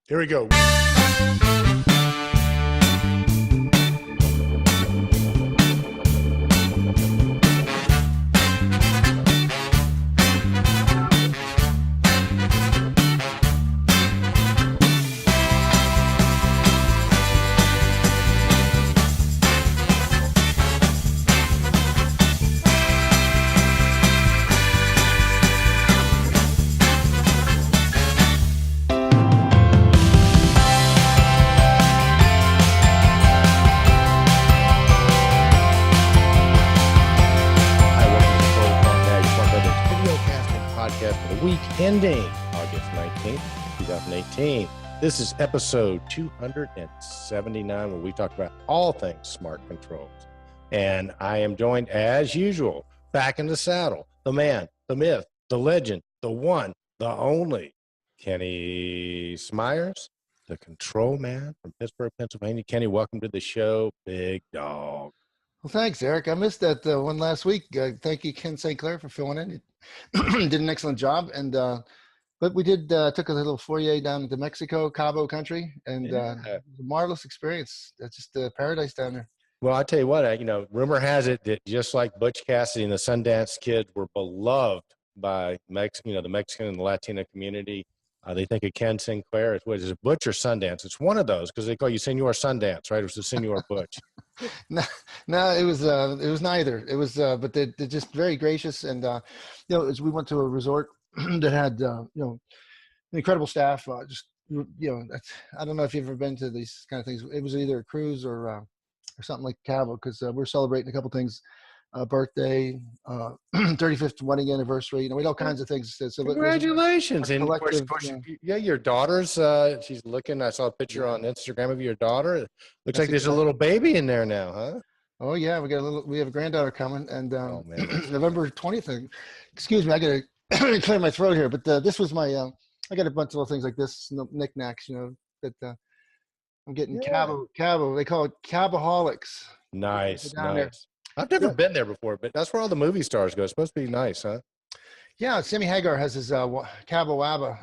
Here we go. Ending August 19th, 2018. This is episode 279, where we talk about all things smart controls. And I am joined, as usual, back in the saddle, the man, the myth, the legend, the one, the only, Kenny Smyers, the control man from Pittsburgh, Pennsylvania. Kenny, welcome to the show, big dog. Well, thanks, Eric. I missed that one last week. Thank you, Ken St. Clair, for filling in. You did an excellent job. And but we did took a little foray down to Mexico, Cabo country, and it was a marvelous experience. That's just paradise down there. Well, I tell you what, rumor has it that just like Butch Cassidy and the Sundance Kid were beloved by the Mexican and the Latino community. They think of Ken Sinclair as what is it, Butch or Sundance? It's one of those because they call you Senor Sundance, right? It was the Senor Butch. No, it was neither. It was, but they're just very gracious, and as we went to a resort that had incredible staff. I don't know if you've ever been to these kind of things. It was either a cruise or something like Cabo, because we're celebrating a couple things. Birthday, 35th wedding anniversary. We had all kinds of things. So congratulations! And of course, your daughter's. She's looking. I saw a picture on Instagram of your daughter. Looks like there's a little baby in there now, huh? Oh yeah, we have a granddaughter coming, and November 20th. Excuse me, I got to clear my throat here. But this was my. I got a bunch of little things like this, knickknacks. That I'm getting Cabo. They call it Caboholics. Nice. I've never been there before, but that's where all the movie stars go. It's supposed to be nice, huh? Yeah, Sammy Hagar has his Cabo Wabo.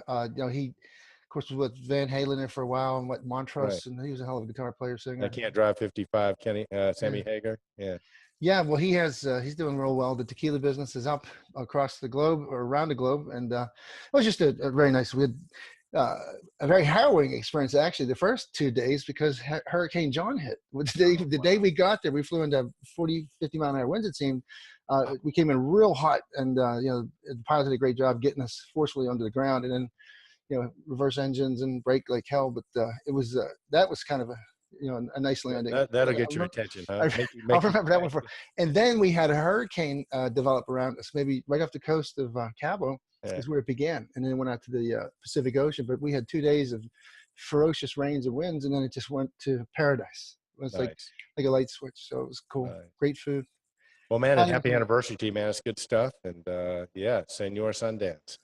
He, of course, was with Van Halen in for a while and Montrose, and he was a hell of a guitar player, singer. I can't drive 55, Kenny. Sammy Hagar, yeah. Yeah, well, he has. He's doing real well. The tequila business is up across the globe or around the globe, and it was just a very nice. We had a very harrowing experience, actually, the first 2 days, because Hurricane John hit. The day we got there, we flew into 40, 50 mile an hour winds, it seemed. We came in real hot, and the pilot did a great job getting us forcefully under the ground, and then reverse engines and brake like hell. But it was that was kind of a nice landing. That'll get your attention, huh? I'll remember that one for. And then we had a hurricane develop around us, maybe right off the coast of Cabo. Is where it began, and then it went out to the Pacific Ocean. But we had 2 days of ferocious rains and winds, and then it just went to paradise. It was nice. like a light switch, so it was cool. Nice. Great food. Well, man, and happy anniversary to you, man. It's good stuff, and Senor Sundance.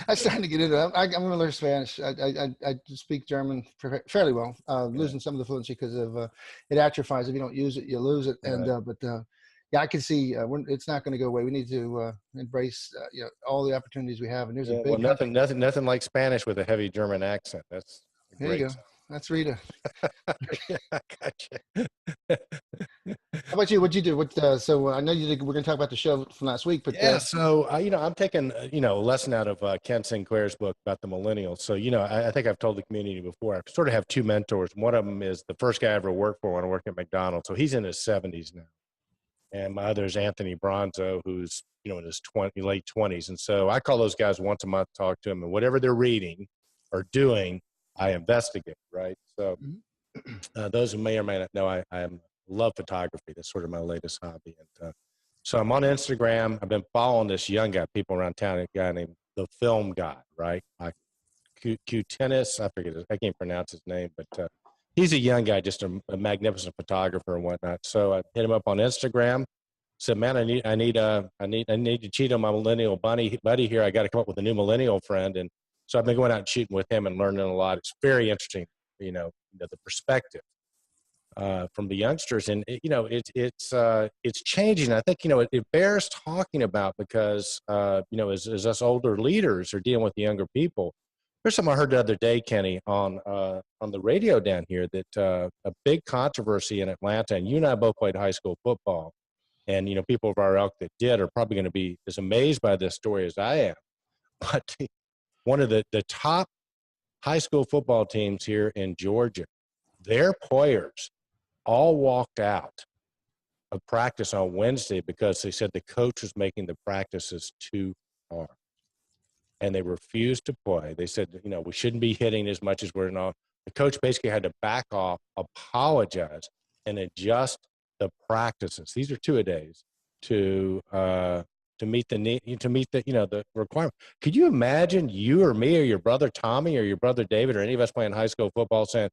I'm starting to get into it. I'm going to learn Spanish. I speak German fairly well. Losing some of the fluency because of it atrophies. If you don't use it, you lose it. And yeah, I can see it's not going to go away. We need to embrace all the opportunities we have. And there's a big nothing like Spanish with a heavy German accent. That's great. There you go. That's Rita. I gotcha. How about you? What'd you do? So I know you did. We're going to talk about the show from last week, but So I'm taking a lesson out of Ken Sinclair's book about the millennials. So I think I've told the community before. I sort of have two mentors. One of them is the first guy I ever worked for when I worked at McDonald's. So he's in his 70s now, and my other is Anthony Bronzo, who's in his late 20s. And so I call those guys once a month, talk to them, and whatever they're reading or doing, I investigate, right? So those who may or may not know, I love photography. That's sort of my latest hobby. And so I'm on Instagram. I've been following this young guy, people around town, a guy named The Film Guy, right? Tennis, I forget I can't pronounce his name, but he's a young guy, just a magnificent photographer and whatnot. So I hit him up on Instagram. Said, man, I need to cheat on my millennial buddy here. I got to come up with a new millennial friend. And so I've been going out and shooting with him and learning a lot. It's very interesting, the perspective from the youngsters, and it's changing. I think it bears talking about because as us older leaders are dealing with the younger people. There's something I heard the other day, Kenny, on the radio down here that a big controversy in Atlanta, and you and I both played high school football, and people of our ilk that did are probably going to be as amazed by this story as I am. But one of the top high school football teams here in Georgia, their players all walked out of practice on Wednesday because they said the coach was making the practices too hard. And they refused to play. They said, we shouldn't be hitting as much as we're not. The coach basically had to back off, apologize, and adjust the practices. These are two-a-days to meet the need, to meet the requirement. Could you imagine you or me or your brother Tommy or your brother David or any of us playing high school football saying,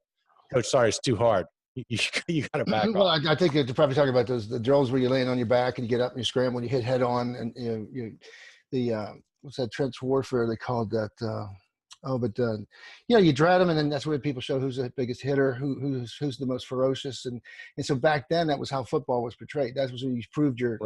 "Coach, sorry, it's too hard. You got to back Well, off." I think you're probably talking about the drills where you're laying on your back and you get up and you scramble and you hit head on, and what's that, trench warfare they called that? You dread them, and then that's where people show who's the biggest hitter, who's the most ferocious, and so back then that was how football was portrayed. That was when you proved your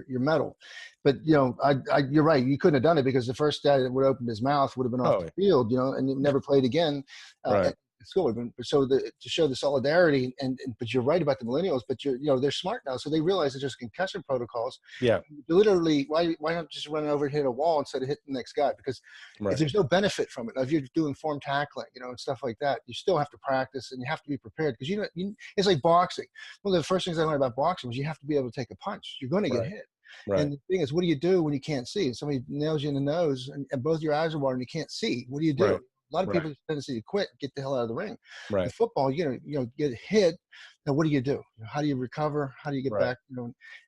mettle. But you're right, you couldn't have done it because the first guy that would open his mouth would have been off the field, and never played again. At school. So to show the solidarity, but you're right about the millennials, but they're smart now, so they realize that there's concussion protocols. Yeah. Literally, why not just run over and hit a wall instead of hitting the next guy? Because if there's no benefit from it, if you're doing form tackling, and stuff like that, you still have to practice and you have to be prepared because it's like boxing. One of the first things I learned about boxing was you have to be able to take a punch. You're going to get hit. Right. And the thing is, what do you do when you can't see? And somebody nails you in the nose and both your eyes are watering and you can't see. What do you do? Right. A lot of people have a tendency to quit, get the hell out of the ring. Right. In football, get hit. Now, what do you do? How do you recover? How do you get back?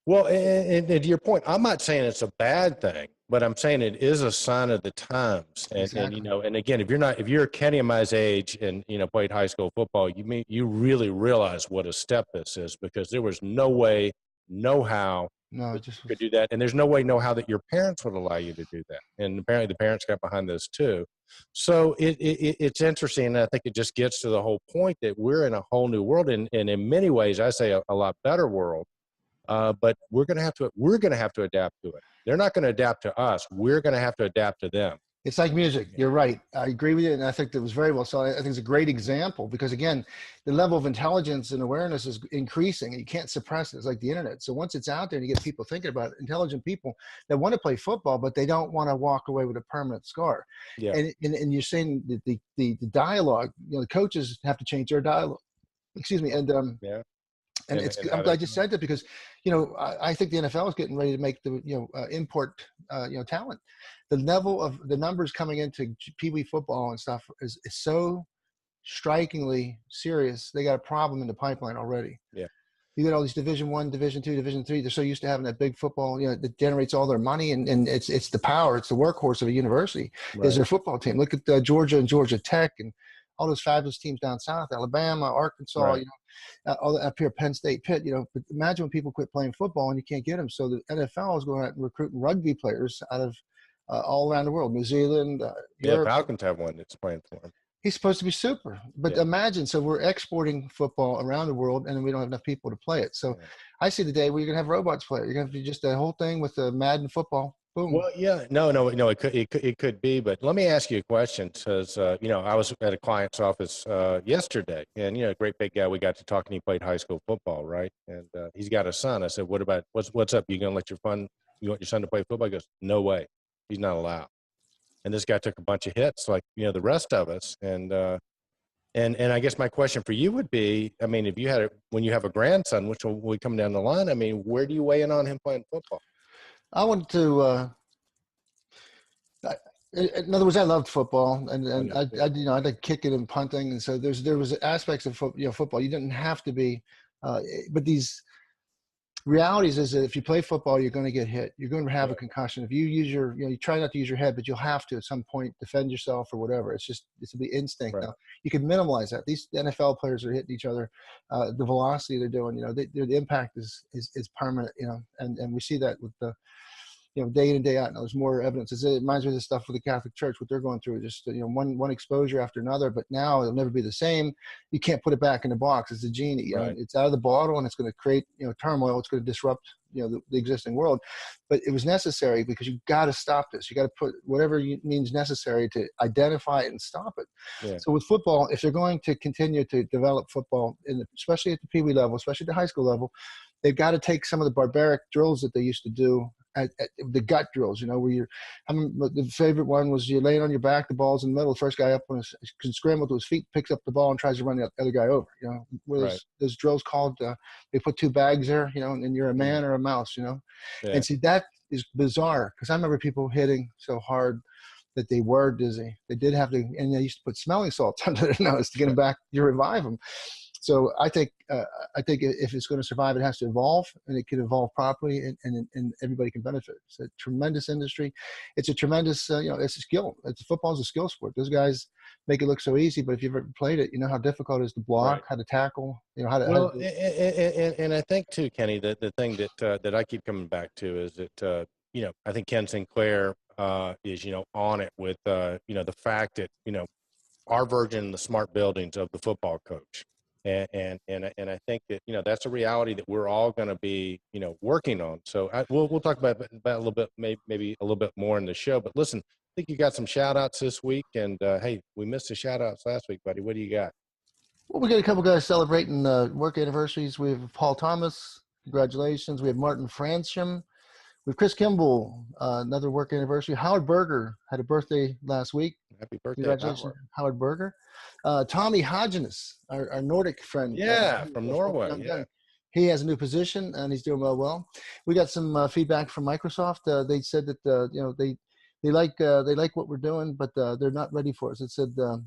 Well, and to your point, I'm not saying it's a bad thing, but I'm saying it is a sign of the times. And and again, if you're Kenny and my age and played high school football, you really realize what a step this is, because there was no way, no how. No, it just could do that, and there's no way, no how that your parents would allow you to do that. And apparently, the parents got behind this too. So it's interesting, and I think it just gets to the whole point that we're in a whole new world, and in many ways, I say a lot better world. But we're going to have to adapt to it. They're not going to adapt to us. We're going to have to adapt to them. It's like music. You're right. I agree with you. And I think that was very well. So I think it's a great example because, again, the level of intelligence and awareness is increasing. You can't suppress it. It's like the internet. So once it's out there and you get people thinking about it, intelligent people that want to play football, but they don't want to walk away with a permanent scar. Yeah. And you're saying that the dialogue, the coaches have to change their dialogue. Excuse me. And yeah. And I'm glad you said that because, I think the NFL is getting ready to make the, import, talent. The level of the numbers coming into Pee Wee football and stuff is so strikingly serious. They got a problem in the pipeline already. Yeah. You get all these Division I, Division II, Division III. They're so used to having that big football, that generates all their money, and it's the power. It's the workhorse of a university. Right. Is their football team. Look at Georgia and Georgia Tech and all those fabulous teams down south, Alabama, Arkansas, right. All up here, Penn State, Pitt, but imagine when people quit playing football and you can't get them. So the NFL is going out and recruiting rugby players out of all around the world, New Zealand, Europe. Falcons have one that's playing for him. He's supposed to be super, but imagine, so we're exporting football around the world and we don't have enough people to play it. So I see the day where you're going to have robots play it. You're going to have to do just the whole thing with the Madden football. Boom. Well, yeah, no, it could be, but let me ask you a question. Because I was at a client's office yesterday, and a great big guy. We got to talk, and he played high school football, right? And he's got a son. I said, "What about what's up? You gonna let you want your son to play football?" He goes, "No way, he's not allowed." And this guy took a bunch of hits, like the rest of us. And I guess my question for you would be, I mean, when you have a grandson, which will be coming down the line, I mean, where do you weigh in on him playing football? I wanted to, in other words, I loved football, and I like kicking and punting, and so there was aspects of football. You didn't have to be, but these realities is that if you play football, you're going to get hit. You're going to have a concussion. If you use you try not to use your head, but you'll have to at some point defend yourself or whatever. It's will be instinct. Right. Now you can minimize that. These NFL players are hitting each other. The velocity they're doing, the impact is permanent. And we see that with day in and day out. Now there's more evidence. It reminds me of the stuff with the Catholic Church, what they're going through, just, one exposure after another, but now it'll never be the same. You can't put it back in the box. It's a genie, Right. It's out of the bottle, and it's going to create, turmoil. It's going to disrupt, the existing world. But it was necessary because you got to stop this. You got to put whatever means necessary to identify it and stop it. Yeah. So with football, if they're going to continue to develop football, especially at the Pee Wee level, especially at the high school level, they've got to take some of the barbaric drills that they used to do at the gut drills, where the favorite one was you're laying on your back, the ball's in the middle, the first guy up can scramble to his feet, picks up the ball and tries to run the other guy over, Right. There's drills called, they put two bags there, and you're a man or a mouse, Yeah. And see, that is bizarre because I remember people hitting so hard that they were dizzy. They did have to, and they used to put smelling salts under their nose to get them back to revive them. So I think if it's going to survive, it has to evolve, and it can evolve properly, and everybody can benefit. It's a tremendous industry. It's a tremendous, it's a skill. Football is a skill sport. Those guys make it look so easy, but if you've ever played it, you know how difficult it is to block, Right. how to tackle, how to. Well, and I think too, Kenny, that the thing that I keep coming back to is that I think Ken Sinclair is on it with the fact that our version of the smart buildings of the football coach. And I think that that's a reality that we're all going to be working on. So we'll talk about a little bit, maybe a little bit more in the show. But listen, I think you got some shout outs this week, and hey, we missed the shout outs last week, buddy. What do you got? Well, we got a couple guys celebrating work anniversaries. We have Paul Thomas, congratulations. We have Martin Fransham. We have Chris Kimball, another work anniversary. Howard Berger had a birthday last week. Happy birthday, congratulations, Howard Berger. Tommy Hodgenes, our Nordic friend. Yeah, from Norway. Yeah. He has a new position, and he's doing well. We got some feedback from Microsoft. They said that they like what we're doing, but they're not ready for us. It said the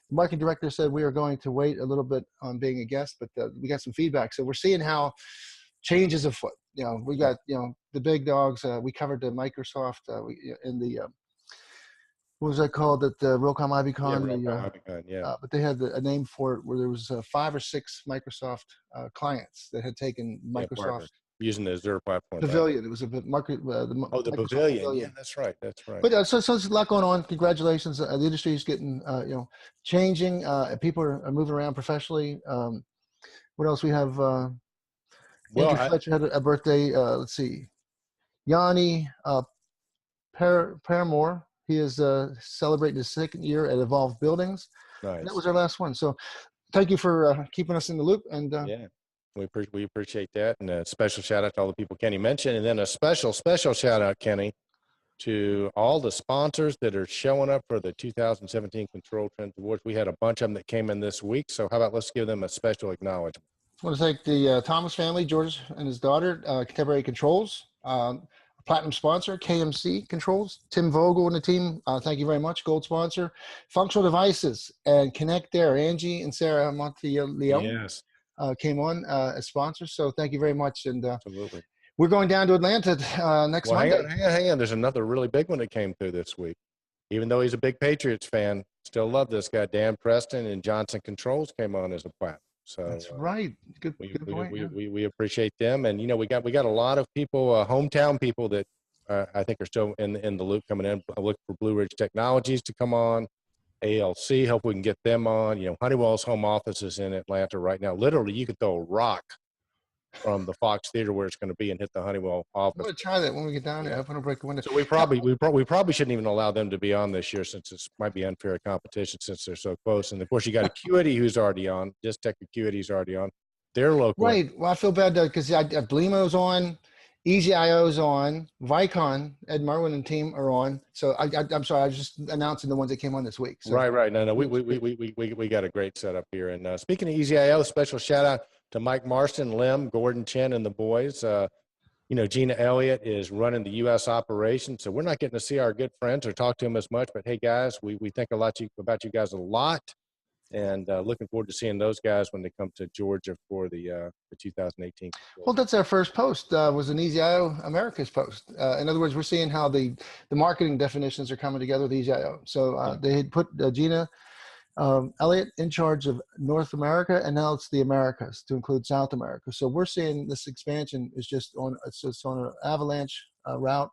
marketing director said we are going to wait a little bit on being a guest, but we got some feedback. So we're seeing how change is afoot. We got the big dogs. We covered the Microsoft in the what was that called? At the Realcomm IBCon. Yeah. But they had a name for it where there was 5 or 6 Microsoft clients that had taken Microsoft using the Azure platform. Pavilion. It was a market. The Pavilion. Yeah, that's right. But so there's a lot going on. Congratulations. The industry is getting changing. People are moving around professionally. What else we have? Andrew Fletcher had a birthday. Let's see. Yanni Paramore. He is celebrating his 2nd year at Evolved Buildings. Nice. That was our last one. So thank you for keeping us in the loop. And yeah, we appreciate that. And a special shout out to all the people Kenny mentioned. And then a special shout out, Kenny, to all the sponsors that are showing up for the 2017 Control Trends Awards. We had a bunch of them that came in this week. So how about let's give them a special acknowledgement. I want to thank the Thomas family, George and his daughter, Contemporary Controls, platinum sponsor, KMC Controls, Tim Vogel and the team. Thank you very much. Gold sponsor, Functional Devices and Connect Air. Angie and Sarah Monteleone came on as sponsors. So thank you very much. And absolutely. We're going down to Atlanta next Monday. Hang on. There's another really big one that came through this week. Even though he's a big Patriots fan, still love this guy. Dan Preston and Johnson Controls came on as a platinum. So that's right. Good point. We appreciate them, and we got a lot of people, hometown people that I think are still in the loop coming in. I look for Blue Ridge Technologies to come on, ALC. Hope we can get them on. Honeywell's home office is in Atlanta right now. Literally, you could throw a rock from the Fox Theater where it's going to be and hit the Honeywell office. I'm going to try that when we get down there. I'm going to break the window. So we probably shouldn't even allow them to be on this year since it might be unfair competition since they're so close. And of course, you got Acuity who's already on. Just Tech Acuity's already on. They're local. Right. Well, I feel bad because Blemo's on, EasyIO's on, Vicon, Ed Merwin and team are on. So I'm sorry, I was just announcing the ones that came on this week. So. Right. No, we got a great setup here. And speaking of EasyIO, special shout out to Mike Marston, Lim, Gordon Chen, and the boys. Gina Elliott is running the U.S. operation, so we're not getting to see our good friends or talk to them as much. But hey, guys, we think about you guys a lot, and looking forward to seeing those guys when they come to Georgia for the 2018. Well, that's our first post. Was an EasyIO America's post. In other words, we're seeing how the marketing definitions are coming together with EasyIO. So they had put Gina Elliott in charge of North America, and now it's the Americas to include South America. So we're seeing this expansion is just on an avalanche route.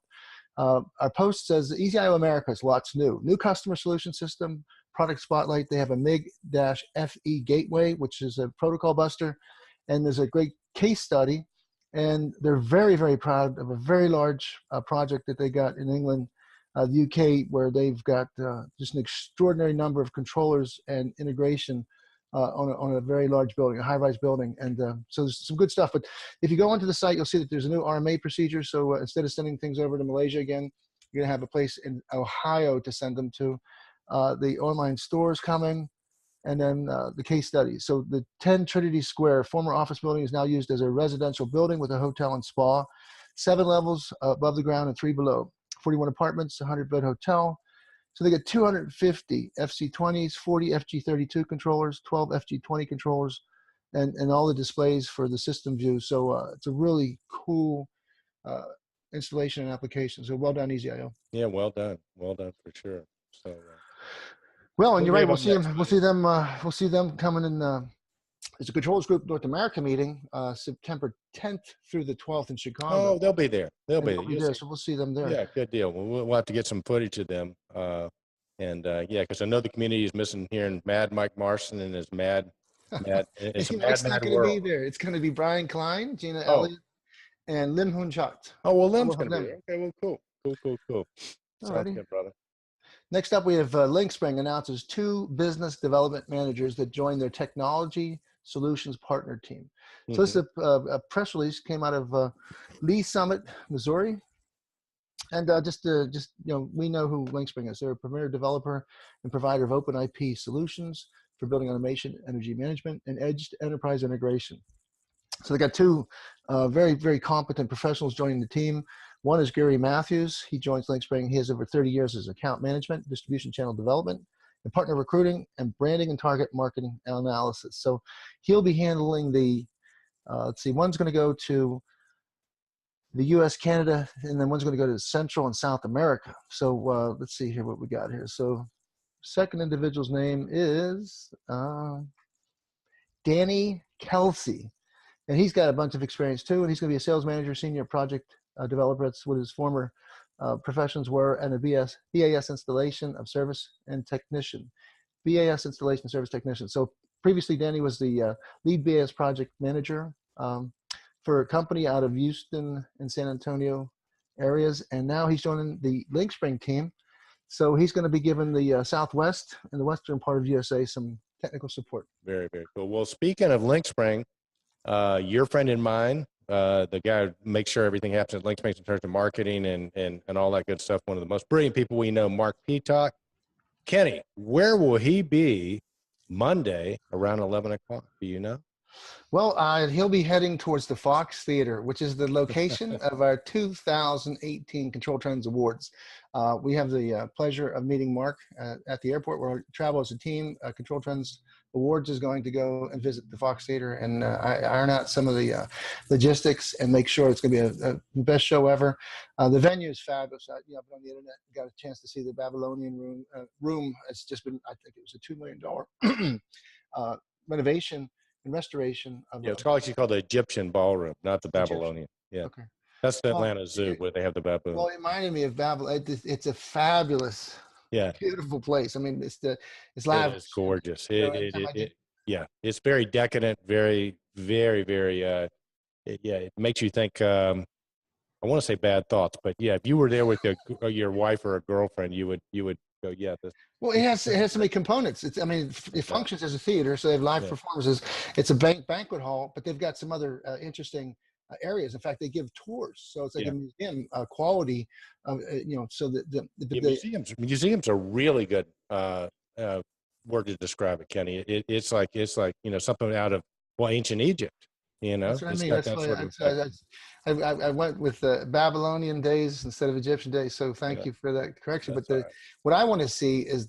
Our post says EasyIO Americas, lots new. New customer solution system, product spotlight. They have a MIG-FE gateway, which is a protocol buster. And there's a great case study. And they're very, very proud of a very large project that they got in England, the UK, where they've got just an extraordinary number of controllers and integration on a very large building, a high-rise building. And so there's some good stuff. But if you go onto the site, you'll see that there's a new RMA procedure. So instead of sending things over to Malaysia again, you're going to have a place in Ohio to send them to. The online stores coming, and then the case studies. So the 10 Trinity Square former office building is now used as a residential building with a hotel and spa. 7 levels above the ground and 3 below. 41 apartments, 100-bed hotel. So they get 250 FC20s, 40 FG32 controllers, 12 FG20 controllers, and all the displays for the system view. So it's a really cool installation and application. So well done, EasyIO. Yeah, well done for sure. So. Well, and you're right. We'll see them. We'll see them coming in. There's a Controllers Group North America meeting, September 10th through the 12th in Chicago. Oh, they'll be there. They'll be there. So we'll see them there. Yeah, good deal. We'll have to get some footage of them. Yeah, because I know the community is missing hearing Mad Mike Marson and his mad. It's not going to be there. It's going to be Brian Klein, Gina Elliott, and Lim Hoon Chat. Oh, well, Lim's going to be there. Okay, well, cool. Sounds good, brother. Next up, we have LinkSpring announces 2 business development managers that joined their technology solutions partner team. So this is a press release came out of Lee Summit, Missouri. And we know who LinkSpring is. They're a premier developer and provider of open IP solutions for building automation, energy management, and edged enterprise integration. So they got 2 very, very competent professionals joining the team. One is Gary Matthews. He joins LinkSpring. He has over 30 years as account management, distribution channel development, and partner recruiting, and branding and target marketing analysis. So he'll be handling the, one's going to go to the US, Canada, and then one's going to go to Central and South America. So let's see here what we got here. So second individual's name is Danny Kelsey. And he's got a bunch of experience too, and he's going to be a sales manager, senior project developer. That's what his former professions were, and a BAS installation of service and technician. BAS installation service technician. So previously, Danny was the lead BAS project manager for a company out of Houston and San Antonio areas, and now he's joining the LinkSpring team. So he's going to be giving the Southwest and the Western part of USA some technical support. Very, very cool. Well, speaking of LinkSpring, your friend and mine, the guy who makes sure everything happens at LinkSpring in terms of marketing and all that good stuff. One of the most brilliant people we know, Mark Peacock. Kenny, where will he be Monday around 11 o'clock? Do you know? Well, he'll be heading towards the Fox Theater, which is the location of our 2018 Control Trends Awards. We have the pleasure of meeting Mark at the airport. We'll travel as a team. Control Trends Awards is going to go and visit the Fox Theater and iron out some of the logistics and make sure it's going to be the best show ever. The venue is fabulous. I've been on the internet, got a chance to see the Babylonian room. It's just been, I think it was a $2 million renovation and restoration of. Yeah, it's actually called the Egyptian Ballroom, not the Babylonian. Yeah, okay. That's the Atlanta Zoo where they have the baboon. Well, it reminded me of Babylon. It's a fabulous, beautiful place. I mean, it's lavish. It's gorgeous. It's very decadent, very, very, very. It makes you think. I want to say bad thoughts, but yeah, if you were there with your wife or a girlfriend, you would go, yeah. Well, it has so many components. It functions as a theater, so they have live performances. It's a banquet hall, but they've got some other interesting areas. In fact, they give tours, so it's like a museum quality. So the museums are really good word to describe it, Kenny. It's like something out of ancient Egypt. That's what I mean. That's why I went with Babylonian days instead of Egyptian days. So thank you for that correction. That's but what I want to see is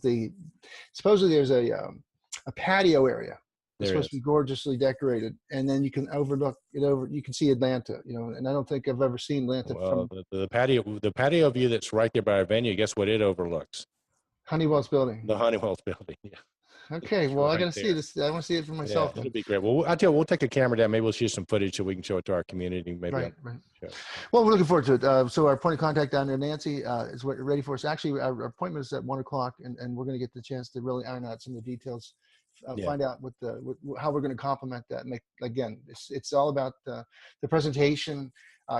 supposedly there's a patio area. It's supposed to be gorgeously decorated, and then you can overlook it you can see Atlanta, and I don't think I've ever seen Atlanta from the patio view that's right there by our venue. Guess what it overlooks? Honeywell's building. The Honeywell's building. Yeah. Okay. Well, You're I got right to see there. this. I want to see it for Yeah, myself then. it'll be great. Well, I tell you, we'll take a camera down. Maybe we'll shoot some footage so we can show it to our community. Maybe on Right. Right. the show. So. Well, we're looking forward to it. So our point of contact down there, Nancy, is ready for us. Actually, our appointment is at 1 o'clock, and we're going to get the chance to really iron out some of the details, Yeah, find out how we're going to complement that. Make again, it's all about the presentation,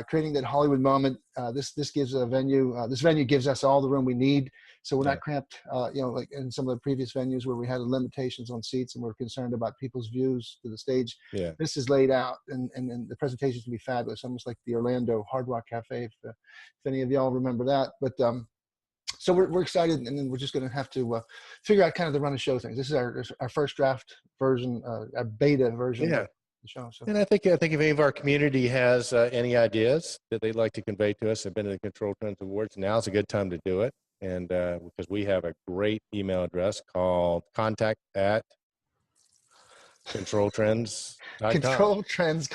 creating that Hollywood moment. This gives a venue. This venue gives us all the room we need, so we're yeah, not cramped. Like in some of the previous venues where we had limitations on seats, and we're concerned about people's views to the stage. yeah. This is laid out, and the presentations can be fabulous, almost like the Orlando Hard Rock Cafe, if any of y'all remember that. But so we're excited, and then we're just going to have to figure out kind of the run of show things. This is our first draft version, our beta version Yeah. of the show. So And I think if any of our community has any ideas that they'd like to convey to us, have been to the Control Trends Awards, now's a good time to do it. And because we have a great email address called contact@controltrends.com. Control Trends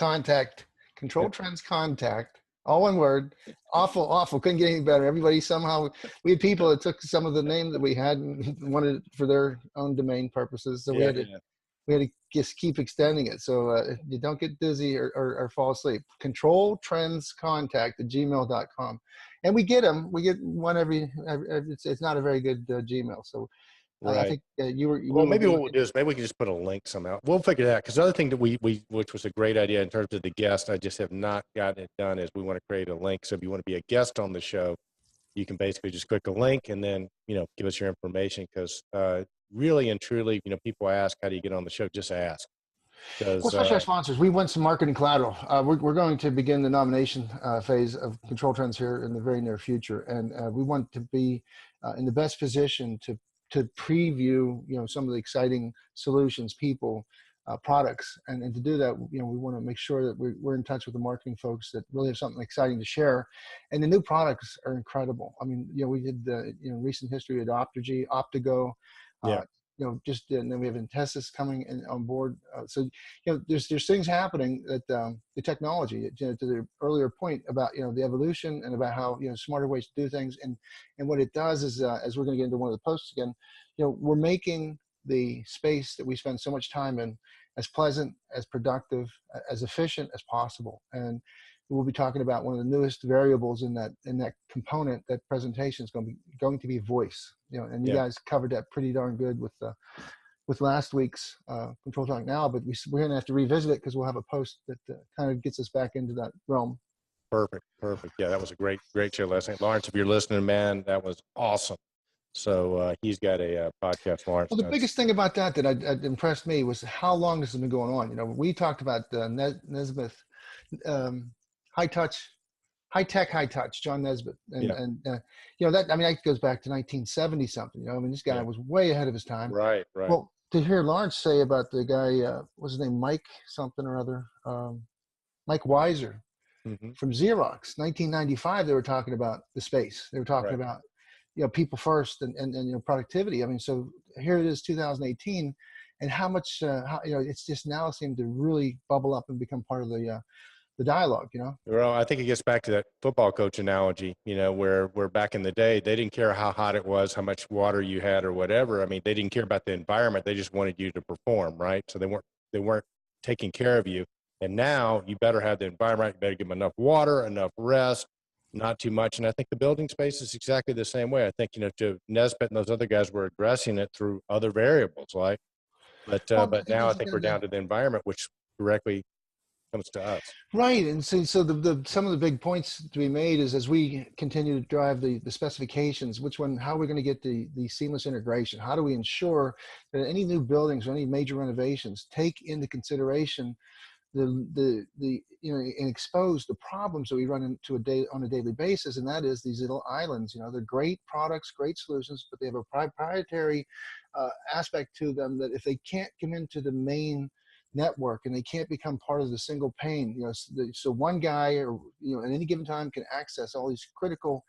Contact, all one word. Awful. Couldn't get any better. Everybody somehow, we had people that took some of the name that we had and wanted it for their own domain purposes. So Yeah, we had to just keep extending it. So you don't get dizzy or fall asleep. Control Trends Contact at gmail.com. And we get them. We get one every it's not a very good Gmail. So I right. think we Well, will maybe be what we'll looking. do is maybe we can just put a link somehow. We'll figure that out. Because the other thing that we which was a great idea in terms of the guest, I just have not gotten it done, is we want to create a link. So if you want to be a guest on the show, you can basically just click a link and then, give us your information. Because really and truly, people ask, how do you get on the show? Just ask. Well, Because, especially our sponsors. We want some marketing collateral. We're going to begin the nomination phase of Control Trends here in the very near future, and we want to be in the best position to preview, some of the exciting solutions, people, products, and to do that, we want to make sure that we're in touch with the marketing folks that really have something exciting to share, and the new products are incredible. I mean, we did recent history with Optigy, Optigo. yeah, Uh, and then we have Intessus coming in on board. So there's things happening that the technology, to the earlier point about the evolution and about how smarter ways to do things, and what it does is as we're going to get into one of the posts again, we're making the space that we spend so much time in as pleasant, as productive, as efficient as possible. And we'll be talking about one of the newest variables in that component. That presentation is going to be voice. And you yeah. guys covered that pretty darn good with last week's Control Talk Now, but we're going to have to revisit it because we'll have a post that kind of gets us back into that realm. Perfect. Yeah, that was a great show last night. Lawrence, if you're listening, man, that was awesome. So he's got a podcast, Lawrence. Well, the biggest thing about that impressed me was how long this has been going on. We talked about Nesmith, high touch, John Nesbitt, Yeah, that goes back to 1970 something. This guy yeah. was way ahead of his time. Right. Well, to hear Lawrence say about the guy, what's his name, Mike something or other, Mike Weiser Hmm. from Xerox, 1995, they were talking about the space. They were talking Right. about, people first and productivity. I mean, so here it is, 2018, and how much, it's just now seemed to really bubble up and become part of the dialogue. Well, I think it gets back to that football coach analogy, where back in the day, they didn't care how hot it was, how much water you had or whatever. I mean, they didn't care about the environment. They just wanted you to perform, right? So they weren't taking care of you. And now you better have the environment. You better give them enough water, enough rest, not too much. And I think the building space is exactly the same way. I think, to Nesbitt and those other guys were addressing it through other variables, like, Well, but now I think we're down to the environment, which directly comes to us. right, and so the some of the big points to be made is as we continue to drive the specifications, how are we going to get the seamless integration? How do we ensure that any new buildings or any major renovations take into consideration and expose the problems that we run into on a daily basis, and that is these little islands. They're great products, great solutions, but they have a proprietary aspect to them that if they can't come into the main network and they can't become part of the single pane, so one guy or at any given time can access all these critical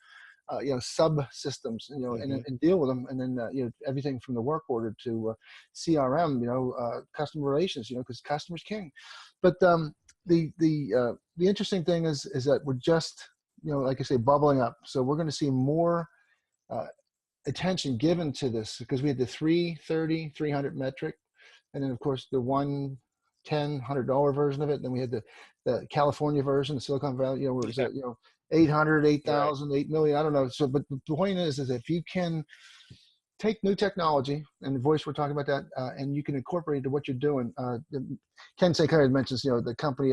subsystems, Hmm. and deal with them, and then everything from the work order to CRM, customer relations, because customer's king. But the interesting thing is that we're just like I say, bubbling up. So we're going to see more attention given to this because we had the 330, 300 metric, and then of course the $110 version of it. Then we had the California version, the Silicon Valley, where it was Yeah. 800, Right. 8,000, 8 million. I don't know. So, but the point is if you can take new technology and the voice, we're talking about that, and you can incorporate it to what you're doing. Ken Sinclair mentions, the company,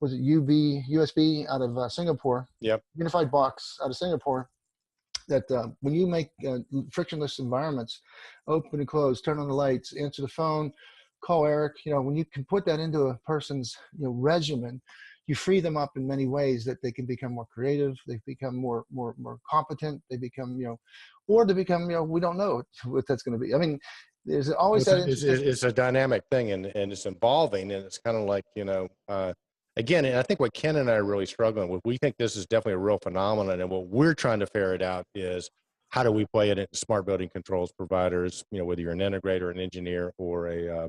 was it USB out of Singapore, Yep. Unified Box out of Singapore, that when you make frictionless environments, open and close, turn on the lights, answer the phone, call Eric, when you can put that into a person's regimen, you free them up in many ways that they can become more creative, they become more competent, they become, or they become, we don't know what that's going to be. I mean, there's always that interesting. It's a dynamic thing, and it's evolving, and it's kind of like, again, and I think what Ken and I are really struggling with, we think this is definitely a real phenomenon, and what we're trying to ferret out is how do we play it in smart building controls providers, whether you're an integrator, an engineer, or a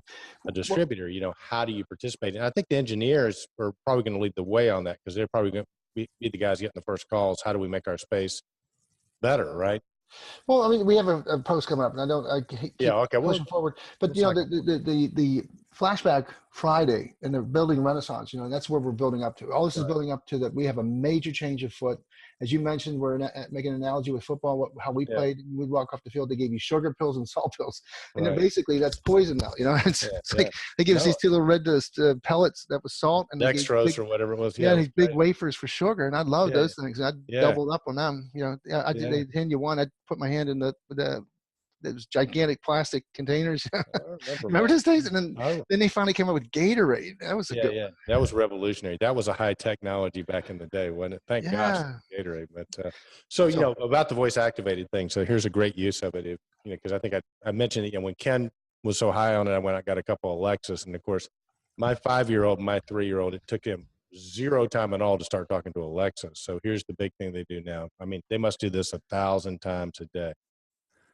distributor, how do you participate? And I think the engineers are probably going to lead the way on that, because they're probably going to be the guys getting the first calls. How do we make our space better, right? Well, I mean, we have a post coming up, and I keep Okay. pushing forward. But the flashback Friday and the building renaissance, that's where we're building up to. All this is building up to that. We have a major change of foot. As you mentioned, we're making an analogy with football. How we played, we'd walk off the field. They gave you sugar pills and salt pills, and then basically that's poison now. It's like they give us these two little red pellets that was salt, and dextrose or whatever it was. These big wafers for sugar, and I love those things. I'd double up on them. They'd hand you one. I'd put my hand in those gigantic plastic containers. Remember those days? And then they finally came up with Gatorade. That was good one. That was revolutionary. That was a high technology back in the day, wasn't it? Thank gosh for Gatorade. But so about the voice activated thing. So here's a great use of it. Because I think I mentioned it. When Ken was so high on it, I went out got a couple of Alexas, and of course, my 5-year-old, my 3-year-old, it took him zero time at all to start talking to Alexa. So here's the big thing they do now. I mean, they must do this 1,000 times a day.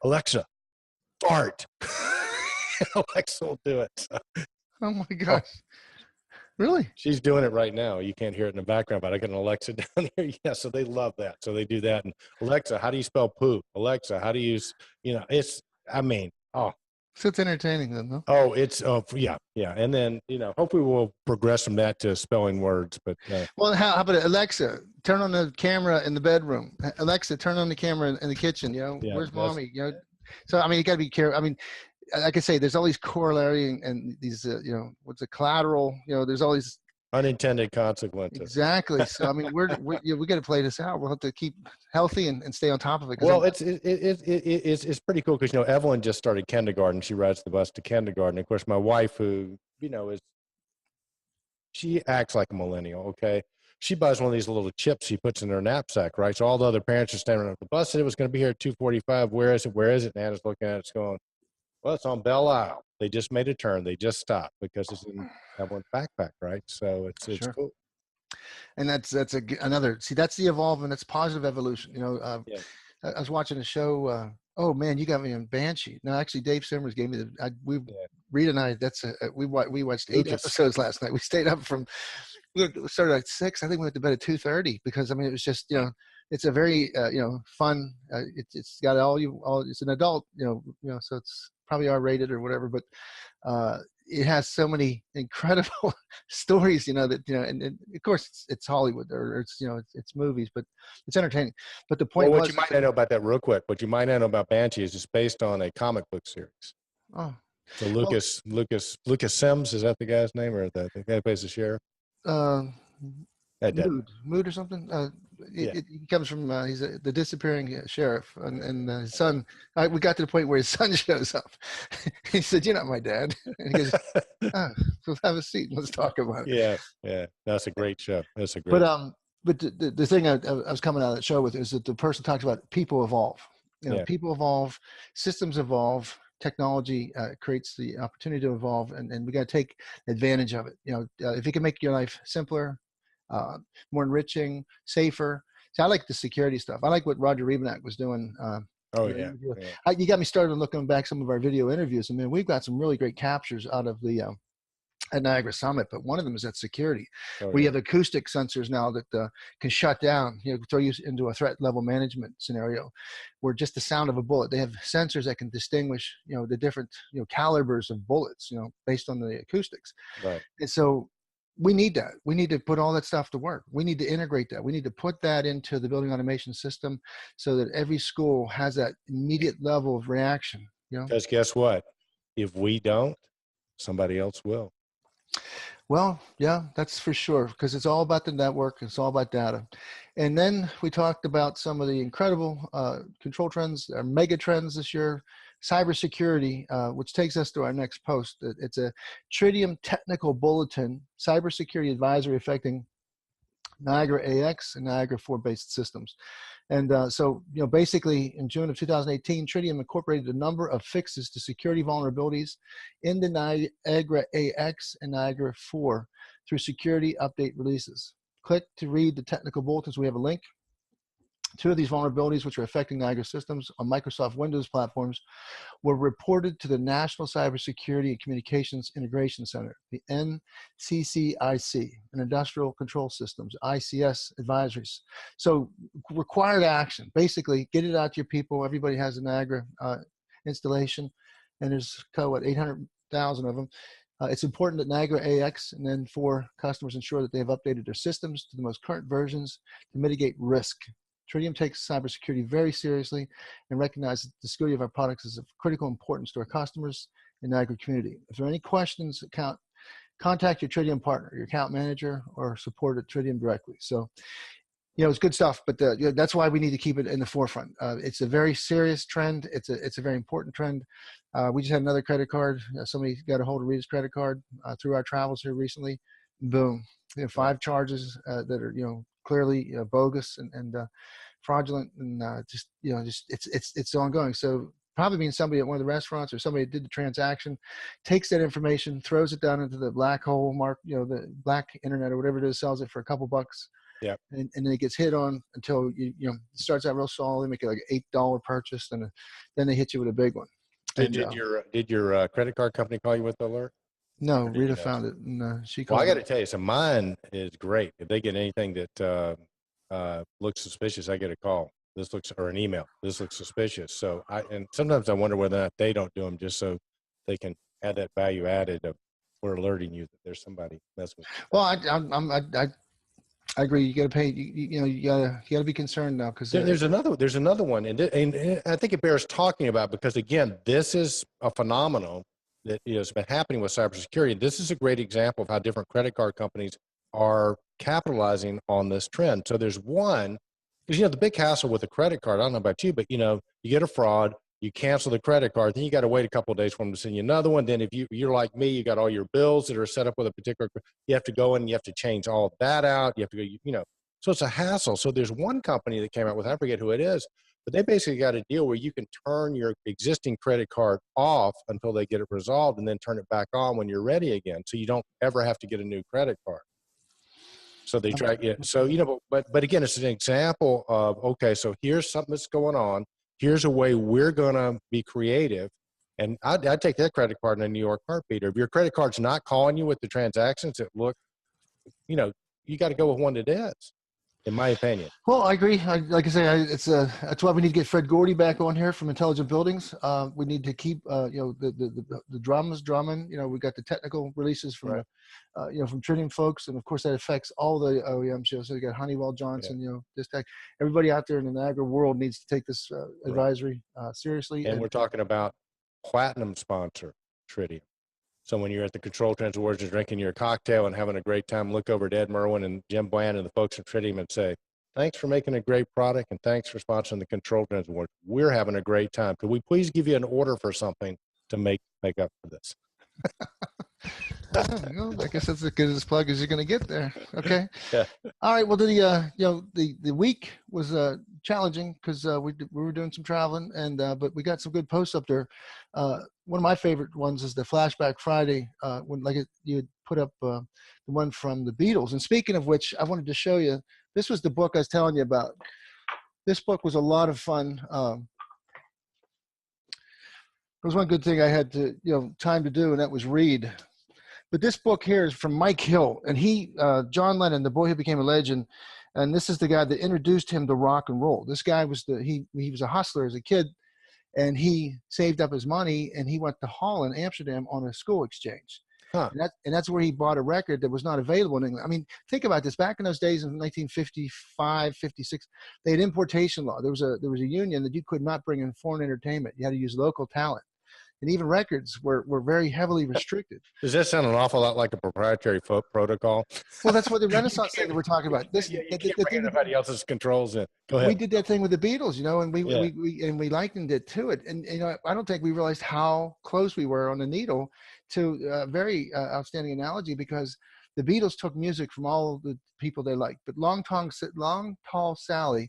Alexa, fart. Alexa will do it. So. Oh my gosh. Really? She's doing it right now. You can't hear it in the background, but I got an Alexa down here. Yeah, so they love that. So they do that. And Alexa, how do you spell poop? Alexa, how do you, So it's entertaining then, though. Oh, yeah. And then, hopefully we'll progress from that to spelling words. But well, how about Alexa, turn on the camera in the bedroom. Alexa, turn on the camera in the kitchen. Where's mommy? So, I mean, you got to be careful. I mean, like I say, there's all these corollary and these, what's the collateral, there's all these unintended consequences. Exactly. So, I mean, we got to play this out. We'll have to keep healthy and stay on top of it. Well, it's pretty cool because, Evelyn just started kindergarten. She rides the bus to kindergarten. Of course, my wife, who, she acts like a millennial. Okay. She buys one of these little chips she puts in her knapsack, right? So all the other parents are standing up. The bus said it was going to be here at 2:45. Where is it? Where is it? And Anna's looking at it. It's going, well, it's on Belle Isle. They just made a turn. They just stopped because it's in Evelyn's backpack, right? So it's sure. Cool. And that's another. See, that's the evolvement. It's positive evolution. I was watching a show. Oh man, you got me on Banshee. No, actually, Dave Simmers gave me Reed and I. We watched 8 episodes last night. We stayed up we started at 6. I think we went to bed at 2:30 because it was just it's a very fun. It's got all. It's an adult so it's probably R-rated or whatever, but it has so many incredible stories that and of course it's Hollywood or it's movies, but it's entertaining. But the point what you might not know about that real quick, what you might not know about Banshee is it's based on a comic book series. Oh, so Lucas Sims, is that the guy's name, or the guy who plays the sheriff? Mood or something. He comes from he's the disappearing sheriff, and his son. We got to the point where his son shows up. He said, "You're not my dad." And he goes, "So have a seat and let's talk about it." Yeah, that's a great show. That's a great. But the thing I was coming out of that show with is that the person talks about people evolve. People evolve, systems evolve. Technology creates the opportunity to evolve, and we got to take advantage of it. If it can make your life simpler, more enriching, safer. So I like the security stuff. I like what Roger Rebanak was doing. You got me started looking back some of our video interviews, and man, we've got some really great captures out of the at Niagara Summit, but one of them is at security. Oh, We yeah. have acoustic sensors now that can shut down, throw you into a threat level management scenario where just the sound of a bullet, they have sensors that can distinguish, the different, calibers of bullets, based on the acoustics. Right. And so we need that. We need to put all that stuff to work. We need to integrate that. We need to put that into the building automation system so that every school has that immediate level of reaction, Because guess what? If we don't, somebody else will. Well, yeah, that's for sure, because it's all about the network. It's all about data. And then we talked about some of the incredible control trends, or mega trends this year, cybersecurity, which takes us to our next post. It's a Tritium Technical Bulletin, Cybersecurity Advisory Affecting Niagara AX and Niagara 4 based systems. And so, basically in June of 2018, Tritium incorporated a number of fixes to security vulnerabilities in the Niagara AX and Niagara 4 through security update releases. Click to read the technical bulletins. We have a link. Two of these vulnerabilities, which are affecting Niagara systems on Microsoft Windows platforms, were reported to the National Cybersecurity and Communications Integration Center, the NCCIC, and Industrial Control Systems, ICS advisories. So required action, basically get it out to your people. Everybody has a Niagara installation, and there's 800,000 of them. It's important that Niagara AX and then 4 customers ensure that they have updated their systems to the most current versions to mitigate risk. Tritium takes cybersecurity very seriously and recognizes the security of our products is of critical importance to our customers and Niagara community. If there are any questions, contact your Tritium partner, your account manager, or support at Tritium directly. So, it's good stuff, but that's why we need to keep it in the forefront. It's a very serious trend. It's a very important trend. We just had another credit card. Somebody got a hold of Rita's credit card through our travels here recently. Boom, 5 charges that are clearly bogus and fraudulent, and just it's ongoing. So probably being somebody at one of the restaurants or somebody that did the transaction takes that information, throws it down into the black hole the black internet or whatever it is, sells it for a couple bucks. Yeah. And then it gets hit on until it starts out real small. They make it like an $8 purchase, and then they hit you with a big one. Did your credit card company call you with the alert? No, Rita found it, and she called. Well, I got to tell you, so mine is great. If they get anything that looks suspicious, I get a call. Or an email. This looks suspicious. So and sometimes I wonder whether or not they don't do them just so they can add that value added of we're alerting you that there's somebody messing with you. Well, I agree. You got to pay. You got to be concerned now, because there's another one, and I think it bears talking about, because again, this is a phenomenon that has been happening with cybersecurity. This is a great example of how different credit card companies are capitalizing on this trend. So there's one, because the big hassle with a credit card, I don't know about you, but you get a fraud, you cancel the credit card, then you got to wait a couple of days for them to send you another one. Then if you're like me, you got all your bills that are set up with a particular, you have to go in and you have to change all that out. You have to go, so it's a hassle. So there's one company that came out with, I forget who it is, but they basically got a deal where you can turn your existing credit card off until they get it resolved, and then turn it back on when you're ready again. So you don't ever have to get a new credit card. So they try, yeah. So, but again, it's an example of, okay, so here's something that's going on. Here's a way we're going to be creative. And I'd take that credit card in a New York heartbeat. Or if your credit card's not calling you with the transactions that look, you got to go with one that is, in my opinion. Well, I agree. Like I say, that's why we need to get Fred Gordy back on here from Intelligent Buildings. We need to keep, the drums drumming. We got the technical releases from, right. From Tritium folks, and of course that affects all the OEMs. So you got Honeywell, Johnson, this tech. Everybody out there in the Niagara world needs to take this advisory seriously. And we're talking about platinum sponsor Tritium. So when you're at the Control Trends Awards, you're drinking your cocktail and having a great time, look over at Ed Merwin and Jim Bland and the folks at Tritium and say, thanks for making a great product, and thanks for sponsoring the Control Trends Awards. We're having a great time. Could we please give you an order for something to make up for this? I guess that's as good as plug as you're going to get there. Okay. Yeah. All right. Well, the week was challenging because we were doing some traveling, and but we got some good posts up there. One of my favorite ones is the Flashback Friday when you had put up the one from the Beatles. And speaking of which, I wanted to show you. This was the book I was telling you about. This book was a lot of fun. There was one good thing I had to time to do, and that was read. But this book here is from Mike Hill, and John Lennon, the boy who became a legend, and this is the guy that introduced him to rock and roll. This guy was he was a hustler as a kid, and he saved up his money and he went to Holland, Amsterdam on a school exchange. Huh. And that's where he bought a record that was not available in England. I mean, think about this. Back in those days in 1955, 56, they had importation law. There was a union that you could not bring in foreign entertainment. You had to use local talent. And even records were very heavily restricted. Does that sound an awful lot like a proprietary protocol? Well, that's what the Renaissance thing that we're talking about. This, you can't bring anybody else's controls in. Go ahead. We did that thing with the Beatles, you know, and we likened it to it. And you know, I don't think we realized how close we were on the needle to a very outstanding analogy, because the Beatles took music from all the people they liked, but Long Tall Sally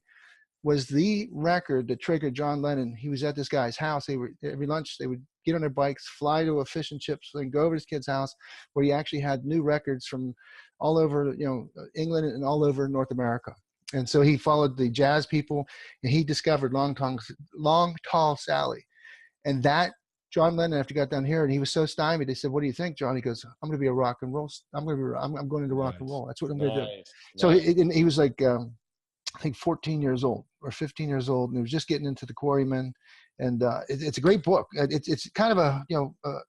was the record that triggered John Lennon. He was at this guy's house. Every lunch they would get on their bikes, fly to a fish and chips, then go over to his kid's house, where he actually had new records from all over, you know, England and all over North America. And so he followed the jazz people, and he discovered Long Tall Sally. And that John Lennon, after he got down here, and he was so stymied, they said, "What do you think, John?" He goes, "I'm going to be a rock and roll. I'm going into rock and roll. That's what I'm going to do." So he was like, I think 14 years old or 15 years old, and he was just getting into the Quarrymen. And it's a great book. It's kind of a, you know,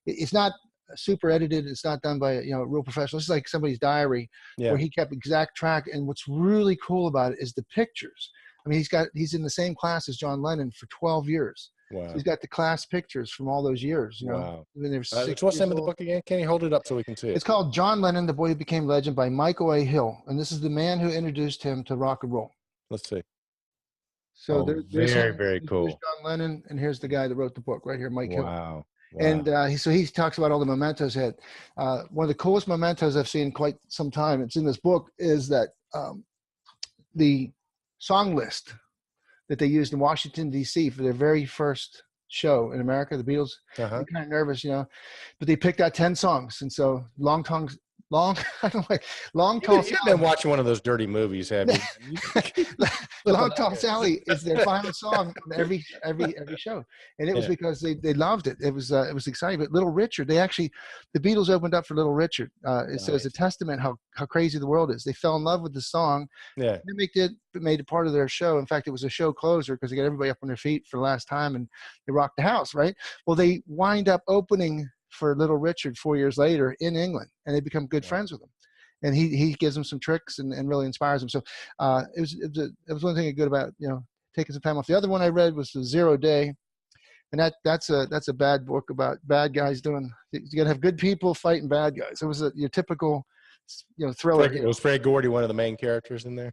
it's not super edited. It's not done by, you know, a real professional. It's like somebody's diary where he kept exact track. And what's really cool about it is the pictures. I mean, he's in the same class as John Lennon for 12 years. Wow. So he's got the class pictures from all those years, you know. Wow. What's the name of the book again? Can you hold it up so we can see it? It's called John Lennon, the Boy Who Became Legend by Michael A. Hill. And this is the man who introduced him to rock and roll. Let's see. So there's very cool. There's John Lennon, and here's the guy that wrote the book right here, Mike Hill. Wow. And he talks about all the mementos he had. One of the coolest mementos I've seen in quite some time, it's in this book, is that the song list that they used in Washington, D.C. for their very first show in America, the Beatles, they're kind of nervous, you know, but they picked out 10 songs. And so Long Tall Sally. You've been watching one of those dirty movies, have you? Long Tall Sally is their final song in every show, and it was because they loved it. It was exciting. But Little Richard, the Beatles opened up for Little Richard. It says a testament how crazy the world is. They fell in love with the song. Yeah, they made it part of their show. In fact, it was a show closer because they got everybody up on their feet for the last time, and they rocked the house. Right. Well, they wind up opening for Little Richard 4 years later in England, and they become good friends with him. And he gives them some tricks and really inspires them. So it was one thing good about, you know, taking some time off. The other one I read was the 0 Day, and that's a bad book about bad guys doing. You got to have good people fighting bad guys. It was your typical, you know, thriller. Was Fred Gordy one of the main characters in there?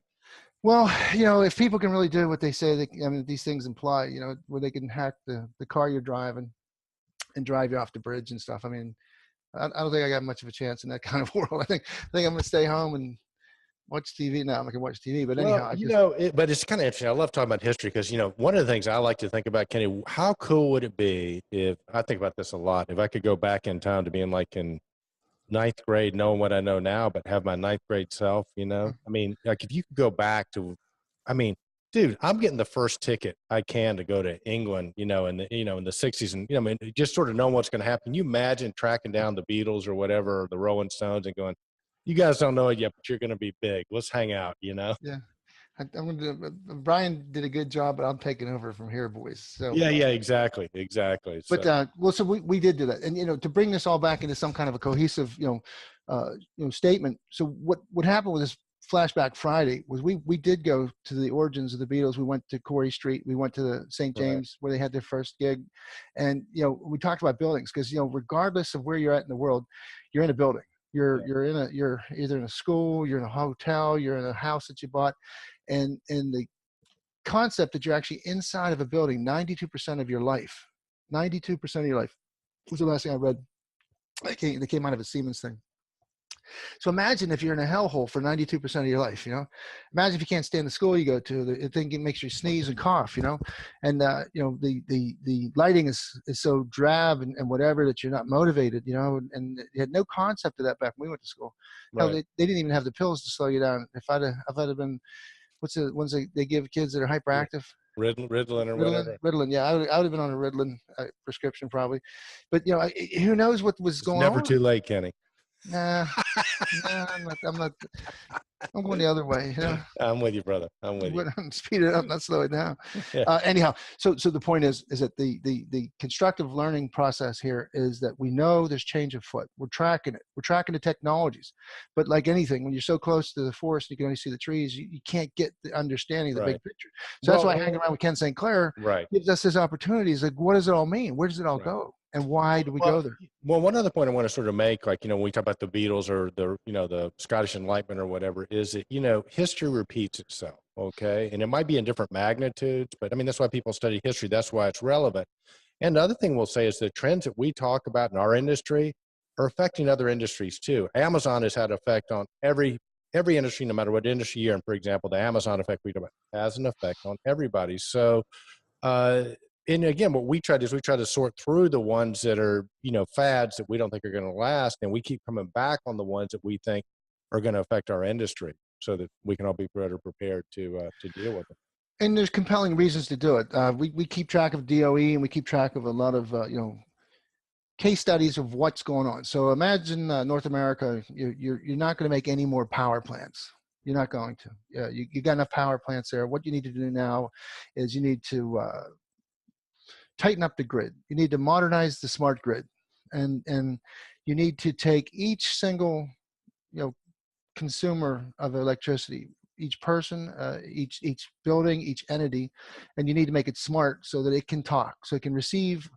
Well, you know, if people can really do what they say, I mean, these things imply, you know, where they can hack the car you're driving and drive you off the bridge and stuff. I mean, I don't think I got much of a chance in that kind of world. I think I'm going to stay home and watch TV. Now I can watch TV, but anyhow, but it's kind of interesting. I love talking about history because, you know, one of the things I like to think about, Kenny, how cool would it be if I think about this a lot, if I could go back in time to being like in ninth grade, knowing what I know now, but have my ninth grade self, you know, I mean, like if you could go back to, I mean, dude, I'm getting the first ticket I can to go to England, you know, in the 60s, and, you know, I mean, just sort of knowing what's going to happen. Can you imagine tracking down the Beatles or whatever, or the Rolling Stones, and going, you guys don't know it yet, but you're going to be big. Let's hang out, you know? Yeah. Brian did a good job, but I'm taking over from here, boys. So yeah, exactly. But so we did do that, and you know, to bring this all back into some kind of a cohesive, statement. So what happened with this Flashback Friday was we did go to the origins of the Beatles. We went to Corey Street. We went to the St. James where they had their first gig, and you know, we talked about buildings because, you know, regardless of where you're at in the world, you're in a building. You're either in a school, you're in a hotel, you're in a house that you bought, and the concept that you're actually inside of a building 92% of your life. 92% of your life was the last thing I read. They came out of a Siemens thing. So imagine if you're in a hellhole for 92% of your life, you know. Imagine if you can't stand the school you go to. The thing makes you sneeze and cough, you know. And you know, the lighting is so drab and whatever that you're not motivated, you know. And you had no concept of that back when we went to school. Right. Hell, they didn't even have the pills to slow you down. If I'd have been what's the ones they give kids that are hyperactive? Ritalin or whatever. Ritalin. Yeah, I would have been on a Ritalin prescription probably, but who knows what was It's going never on? too late, Kenny. Nah, nah, I'm not. I'm not. I'm going the other way. I'm with you, brother. I'm with you. Speed it up, not slow it down. Yeah. Anyhow, so the point is that the constructive learning process here is that we know there's change afoot. We're tracking it. We're tracking the technologies. But like anything, when you're so close to the forest, you can only see the trees. You can't get the understanding of the big picture. So that's why hanging around with Ken St. Clair gives us this opportunity. It's like, what does it all mean? Where does it all go? And why do we go there? Well, one other point I want to sort of make, like, when we talk about the Beatles or the Scottish Enlightenment or whatever, is that, history repeats itself, okay? And it might be in different magnitudes, but I mean, that's why people study history. That's why it's relevant. And the other thing we'll say is the trends that we talk about in our industry are affecting other industries too. Amazon has had an effect on every industry, no matter what industry you're in. For example, the Amazon effect we talk about has an effect on everybody. So, and again, what we try to sort through the ones that are, fads that we don't think are going to last. And we keep coming back on the ones that we think are going to affect our industry so that we can all be better prepared to deal with them. And there's compelling reasons to do it. We keep track of DOE and we keep track of a lot of, case studies of what's going on. So imagine North America, you're not going to make any more power plants. You're not going to. You got enough power plants there. What you need to do now is you need to tighten up the grid. You need to modernize the smart grid, and you need to take each single consumer of electricity, each person, each building, each entity, and you need to make it smart so that it can talk, so it can receive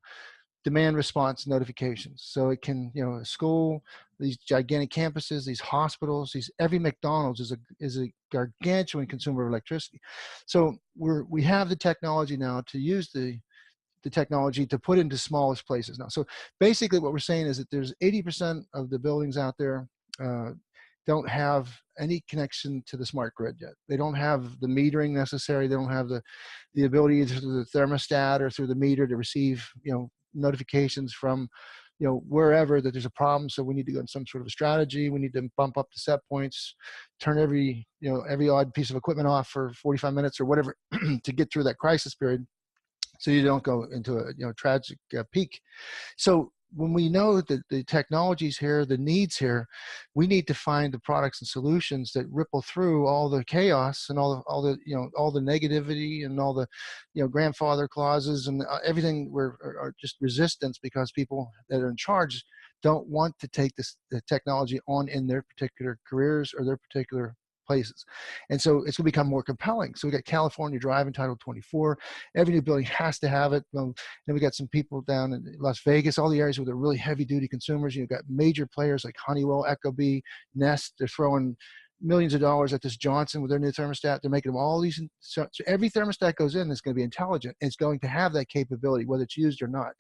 demand response notifications, so it can, a school, these gigantic campuses, these hospitals, every McDonald's is a gargantuan consumer of electricity. So we have the technology now to use the technology to put into smallest places now. So basically what we're saying is that there's 80% of the buildings out there don't have any connection to the smart grid yet. They don't have the metering necessary. They don't have the ability through the thermostat or through the meter to receive, notifications from, wherever that there's a problem. So we need to go in some sort of a strategy. We need to bump up the set points, turn every odd piece of equipment off for 45 minutes or whatever to get through that crisis period, so you don't go into a tragic peak. So when we know that the technology's here, the needs here, we need to find the products and solutions that ripple through all the chaos and all the negativity and all the grandfather clauses and everything are just resistance, because people that are in charge don't want to take the technology on in their particular careers or their particular places. And so it's going to become more compelling. So we got California driving Title 24. Every new building has to have it. Then we got some people down in Las Vegas, all the areas where they're really heavy duty consumers. You've got major players like Honeywell, Ecobee, Nest. They're throwing millions of dollars at this Johnson with their new thermostat. They're making them all these. So every thermostat goes in is going to be intelligent. And it's going to have that capability, whether it's used or not.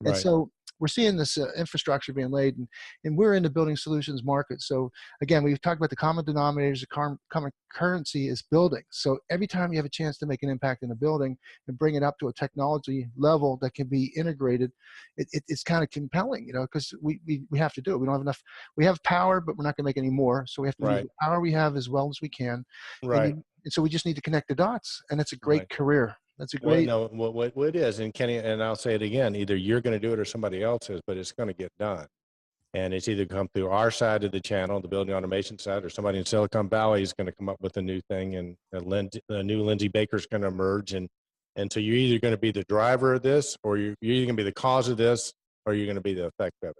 And so we're seeing this infrastructure being laid, and we're in the building solutions market. So again, we've talked about the common denominators, the common currency is building. So every time you have a chance to make an impact in a building and bring it up to a technology level that can be integrated, it's kind of compelling, because we have to do it. We don't have enough. We have power, but we're not going to make any more. So we have to use the power we have as well as we can. And so we just need to connect the dots, and it's a great career. That's a great. What it is, and Kenny, and I'll say it again, either you're going to do it or somebody else is, but it's going to get done. And it's either come through our side of the channel, the building automation side, or somebody in Silicon Valley is going to come up with a new thing, and a new Lindsay Baker's going to emerge. And so you're either going to be the driver of this, or you're either going to be the cause of this, or you're going to be the effect of it.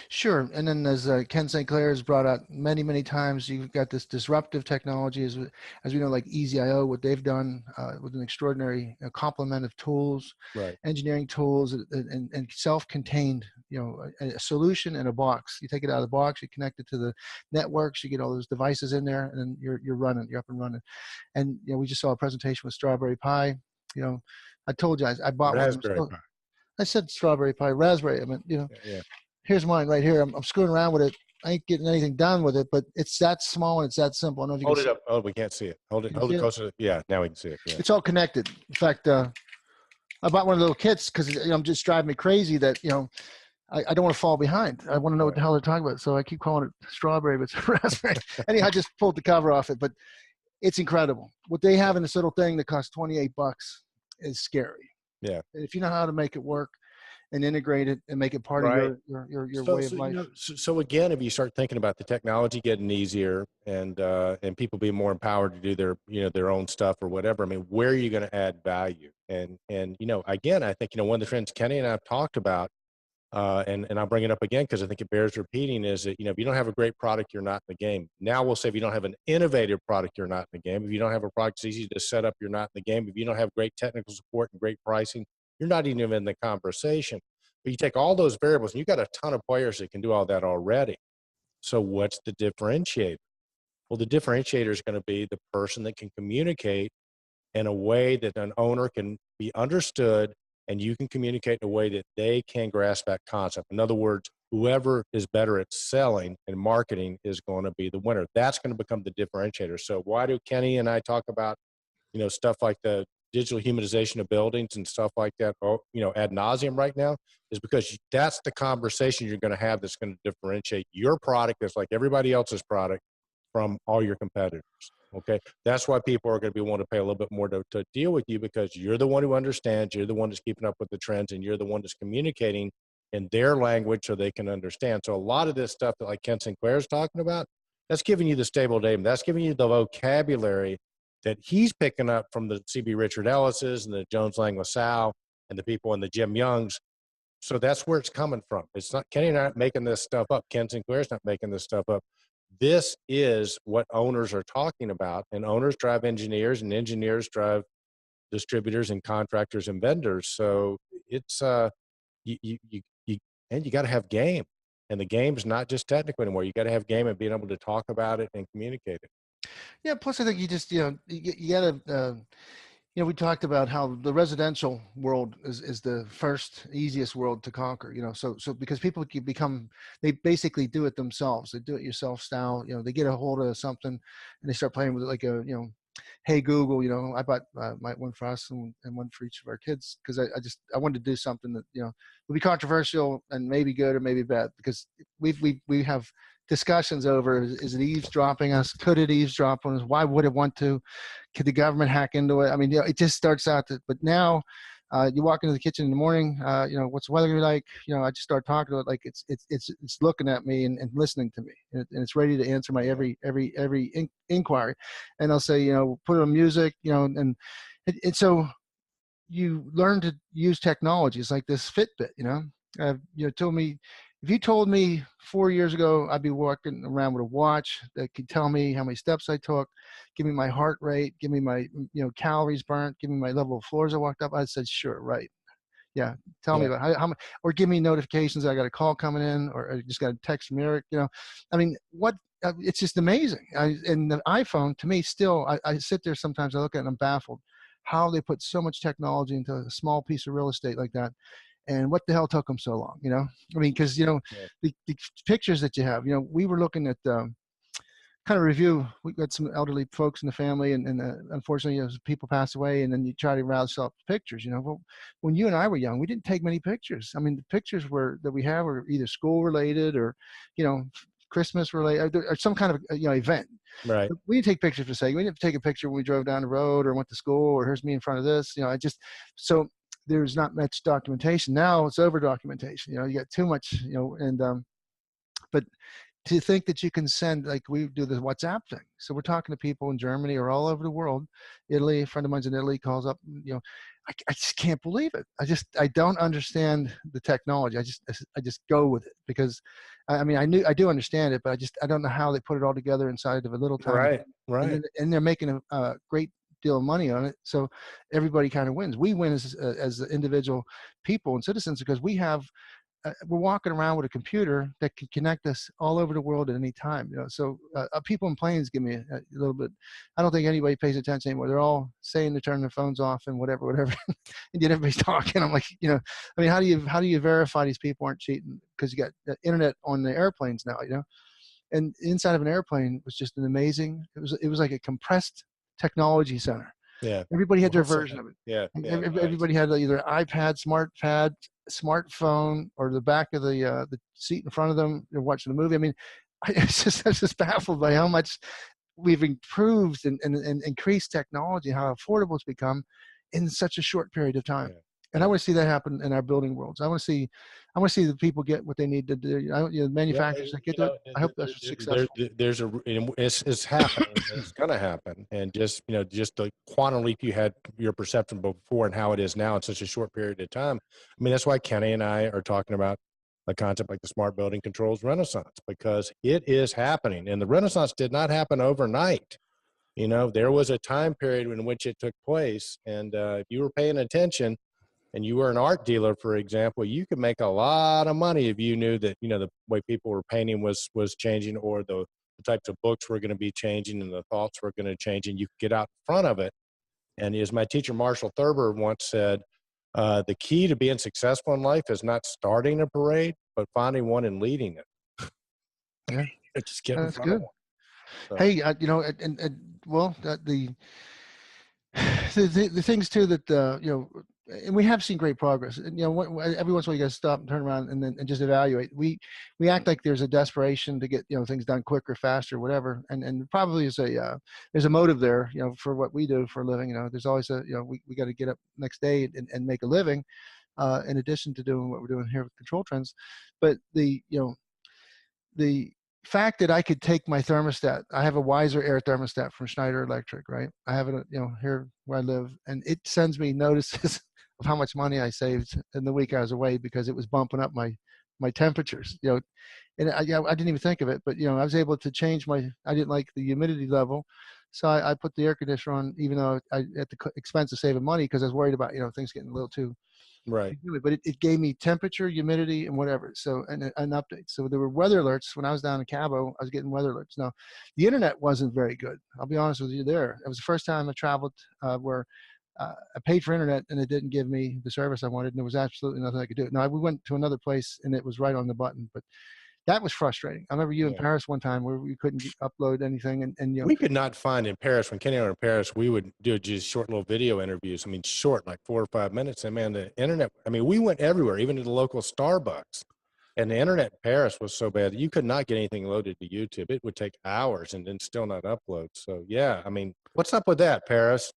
Sure. And then as Ken St. Clair has brought out many, many times, you've got this disruptive technology, as we know, like EasyIO, what they've done with an extraordinary complement of tools, engineering tools, and self-contained, a solution in a box. You take it out of the box, you connect it to the networks, you get all those devices in there, and then you're running, you're up and running. And, we just saw a presentation with Strawberry Pi. I told you I bought Raspberry one. Pi. I said Strawberry Pi, raspberry. I mean, Here's mine right here. I'm screwing around with it. I ain't getting anything done with it, but it's that small and it's that simple. I don't know if you Hold can it up. Oh, we can't see it. Hold it closer. Yeah, now we can see it. Yeah. It's all connected. In fact, I bought one of the little kits because I'm just driving me crazy that, I don't want to fall behind. I want to know what the hell they're talking about. So I keep calling it strawberry, but it's raspberry. Anyhow, I just pulled the cover off it. But it's incredible. What they have in this little thing that costs $28 is scary. Yeah. And if you know how to make it work and integrate it and make it part of Right. your So, way of so, life. so again, if you start thinking about the technology getting easier and people being more empowered to do their, their own stuff or whatever, I mean, where are you going to add value? And, again, I think, one of the trends Kenny and I have talked about, and I'll bring it up again because I think it bears repeating, is that, if you don't have a great product, you're not in the game. Now we'll say if you don't have an innovative product, you're not in the game. If you don't have a product that's easy to set up, you're not in the game. If you don't have great technical support and great pricing, you're not even in the conversation. But you take all those variables and you got a ton of players that can do all that already. So what's the differentiator? Well, the differentiator is going to be the person that can communicate in a way that an owner can be understood, and you can communicate in a way that they can grasp that concept. In other words, whoever is better at selling and marketing is going to be the winner. That's going to become the differentiator. So why do Kenny and I talk about, stuff like the digital humanization of buildings and stuff like that, ad nauseum right now, is because that's the conversation you're going to have that's going to differentiate your product that's like everybody else's product from all your competitors. Okay. That's why people are going to be wanting to pay a little bit more to deal with you, because you're the one who understands, you're the one that's keeping up with the trends, and you're the one that's communicating in their language so they can understand. So a lot of this stuff that like Ken Sinclair is talking about, that's giving you the stable name. That's giving you the vocabulary that he's picking up from the CB Richard Ellis's and the Jones Lang LaSalle and the people in the Jim Youngs. So that's where it's coming from. It's not, Kenny and I aren't making this stuff up. Ken Sinclair's not making this stuff up. This is what owners are talking about, and owners drive engineers, and engineers drive distributors and contractors and vendors. So it's and you got to have game, and the game's not just technical anymore. You got to have game and being able to talk about it and communicate it. Yeah. Plus, I think you just, you got to, we talked about how the residential world is the first easiest world to conquer, so because people can become, they basically do it themselves. They do it yourself style, they get a hold of something and they start playing with it like hey Google, I bought one for us and one for each of our kids because I wanted to do something that, would be controversial and maybe good or maybe bad, because we have discussions over, is it eavesdropping us? Could it eavesdrop on us? Why would it want to? Could the government hack into it? I mean, it just starts out but now you walk into the kitchen in the morning, what's the weather gonna be like? I just start talking to it like it's looking at me and listening to me, and it's ready to answer my every inquiry. And I'll say, put on music, and so you learn to use technologies like this Fitbit, told me, if you told me 4 years ago I'd be walking around with a watch that could tell me how many steps I took, give me my heart rate, give me my calories burnt, give me my level of floors I walked up, I said, sure, right. Yeah. Tell me about how much, or give me notifications that I got a call coming in, or I just got a text from Eric, I mean, it's just amazing. And the iPhone, to me, still, I sit there sometimes, I look at it and I'm baffled how they put so much technology into a small piece of real estate like that. And what the hell took them so long, I mean, because, the pictures that you have, we were looking at kind of review. We got some elderly folks in the family, and unfortunately, as people pass away, and then you try to rouse up pictures. Well, when you and I were young, we didn't take many pictures. I mean, the pictures that we have were either school related or, Christmas related, or some kind of event. Right. But we didn't take pictures for sake. We didn't take a picture when we drove down the road or went to school, or here's me in front of this. So there's not much documentation. Now it's over documentation. You got too much. But to think that you can send, like we do the WhatsApp thing. So we're talking to people in Germany or all over the world. Italy, a friend of mine's in Italy calls up, I just can't believe it. I don't understand the technology. I just go with it because I mean, I do understand it, but I don't know how they put it all together inside of a little tiny. Right. Right. And they're making a great deal of money on it. So everybody kind of wins. We win as individual people and citizens because we have, we're walking around with a computer that can connect us all over the world at any time. So people in planes give me a little bit. I don't think anybody pays attention anymore. They're all saying to turn their phones off and whatever, and yet everybody's talking. I'm like, I mean, how do you verify these people aren't cheating? Because you got the internet on the airplanes now, and inside of an airplane was just an amazing. It was like a compressed technology center. Yeah. Everybody had their version of it. Yeah. Everybody had either iPad, smartphone, or the back of the seat in front of them. They're watching the movie. I mean, I'm just baffled by how much we've improved and increased technology, how affordable it's become in such a short period of time. Yeah. And I want to see that happen in our building worlds. I want to see the people get what they need to do. Well, Manufacturers that get to it. I hope that's successful. there's it's happening. It's going to happen, and just the quantum leap you had your perception before and how it is now in such a short period of time. I mean, that's why Kenny and I are talking about a concept like the smart building controls renaissance, because it is happening, and the renaissance did not happen overnight. There was a time period in which it took place, and if you were paying attention, and you were an art dealer, for example, you could make a lot of money if you knew that, the way people were painting was changing, or the types of books were going to be changing, and the thoughts were going to change, and you could get out in front of it. And as my teacher, Marshall Thurber, once said, the key to being successful in life is not starting a parade, but finding one and leading it. Yeah, Just get in that's front of good. one. So. Hey, well, the things too that and we have seen great progress. And every once in a while you got to stop and turn around and just evaluate. We act like there's a desperation to get things done quicker, faster, whatever. And probably is there's a motive there, for what we do for a living. There's always we got to get up next day and make a living, in addition to doing what we're doing here with Control Trends. But the fact that I could take my thermostat, I have a Wiser Air thermostat from Schneider Electric, right? I have it, here where I live, and it sends me notices of how much money I saved in the week I was away because it was bumping up my temperatures, and I didn't even think of it, but I was able to change I didn't like the humidity level, so I put the air conditioner on, even though I at the expense of saving money because I was worried about things getting a little too Right. but it gave me temperature, humidity, and whatever. So, and an update. So there were weather alerts when I was down in Cabo. I was getting weather alerts. Now, the internet wasn't very good. I'll be honest with you. There, it was the first time I traveled where I paid for internet and it didn't give me the service I wanted, and there was absolutely nothing I could do. Now, we went to another place and it was right on the button, but that was frustrating. I remember you in Yeah. Paris one time where we couldn't upload anything, and We could not find in Paris, when Kenny and I were in Paris, we would do just short little video interviews. I mean, short, like 4 or 5 minutes. And man, the internet, I mean, we went everywhere, even to the local Starbucks. And the internet in Paris was so bad that you could not get anything loaded to YouTube. It would take hours and then still not upload. So yeah, I mean, what's up with that, Paris?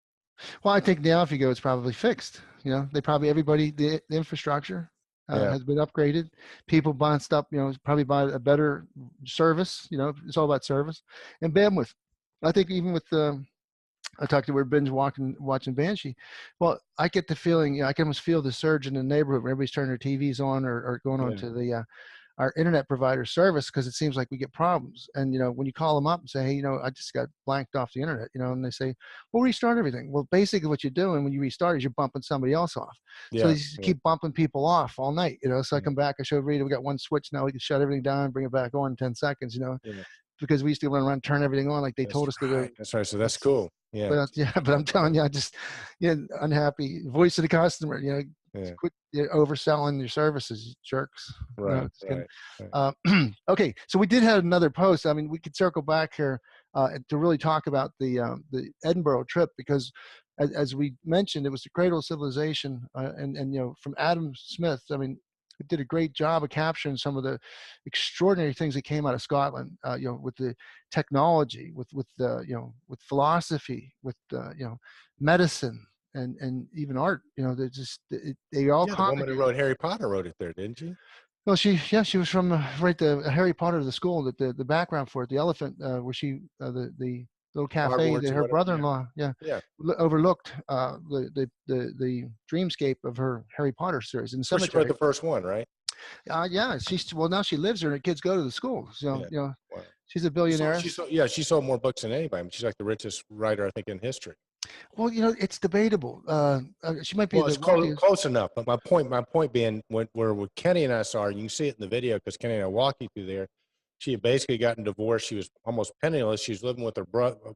Well, I think now if you go, it's probably fixed. They probably the infrastructure Yeah. has been upgraded. People bounced up, probably buy a better service. It's all about service and bandwidth. I think even with I talked to we're binge watching Banshee. Well, I get the feeling, I can almost feel the surge in the neighborhood where everybody's turning their TVs on or going on to the our internet provider service, because it seems like we get problems. And when you call them up and say, hey, I just got blanked off the internet, and they say, well, restart everything. Well, basically what you're doing when you restart is you're bumping somebody else off. So they just keep bumping people off all night. So I come back, I show Rita, we got one switch now, we can shut everything down, bring it back on in 10 seconds. Because we used to run around, turn everything on like they told us to do. That's right. So that's cool. Yeah. But I'm telling you, I just unhappy voice of the customer. Quit overselling your services, jerks. Right. Okay, so we did have another post. I mean, we could circle back here to really talk about the Edinburgh trip, because as we mentioned, it was the cradle of civilization, and from Adam Smith. I mean, he did a great job of capturing some of the extraordinary things that came out of Scotland, with the technology, with with philosophy, with medicine, and even art. They all. Yeah, the woman who wrote Harry Potter wrote it there, didn't she? Well, she was from the Harry Potter, the school, that the background for it, the elephant, where she the little cafe that her brother-in-law overlooked the dreamscape of her Harry Potter series in the cemetery. She wrote the first one, right? Yeah, now she lives there and her kids go to the school. So she's a billionaire. She sold more books than anybody. I mean, she's like the richest writer, I think, in history. Well, it's debatable. She might be. Well, it's close enough. But my point being, where Kenny and I saw her, you can see it in the video because Kenny and I walked you through there. She had basically gotten divorced. She was almost penniless. She was living with her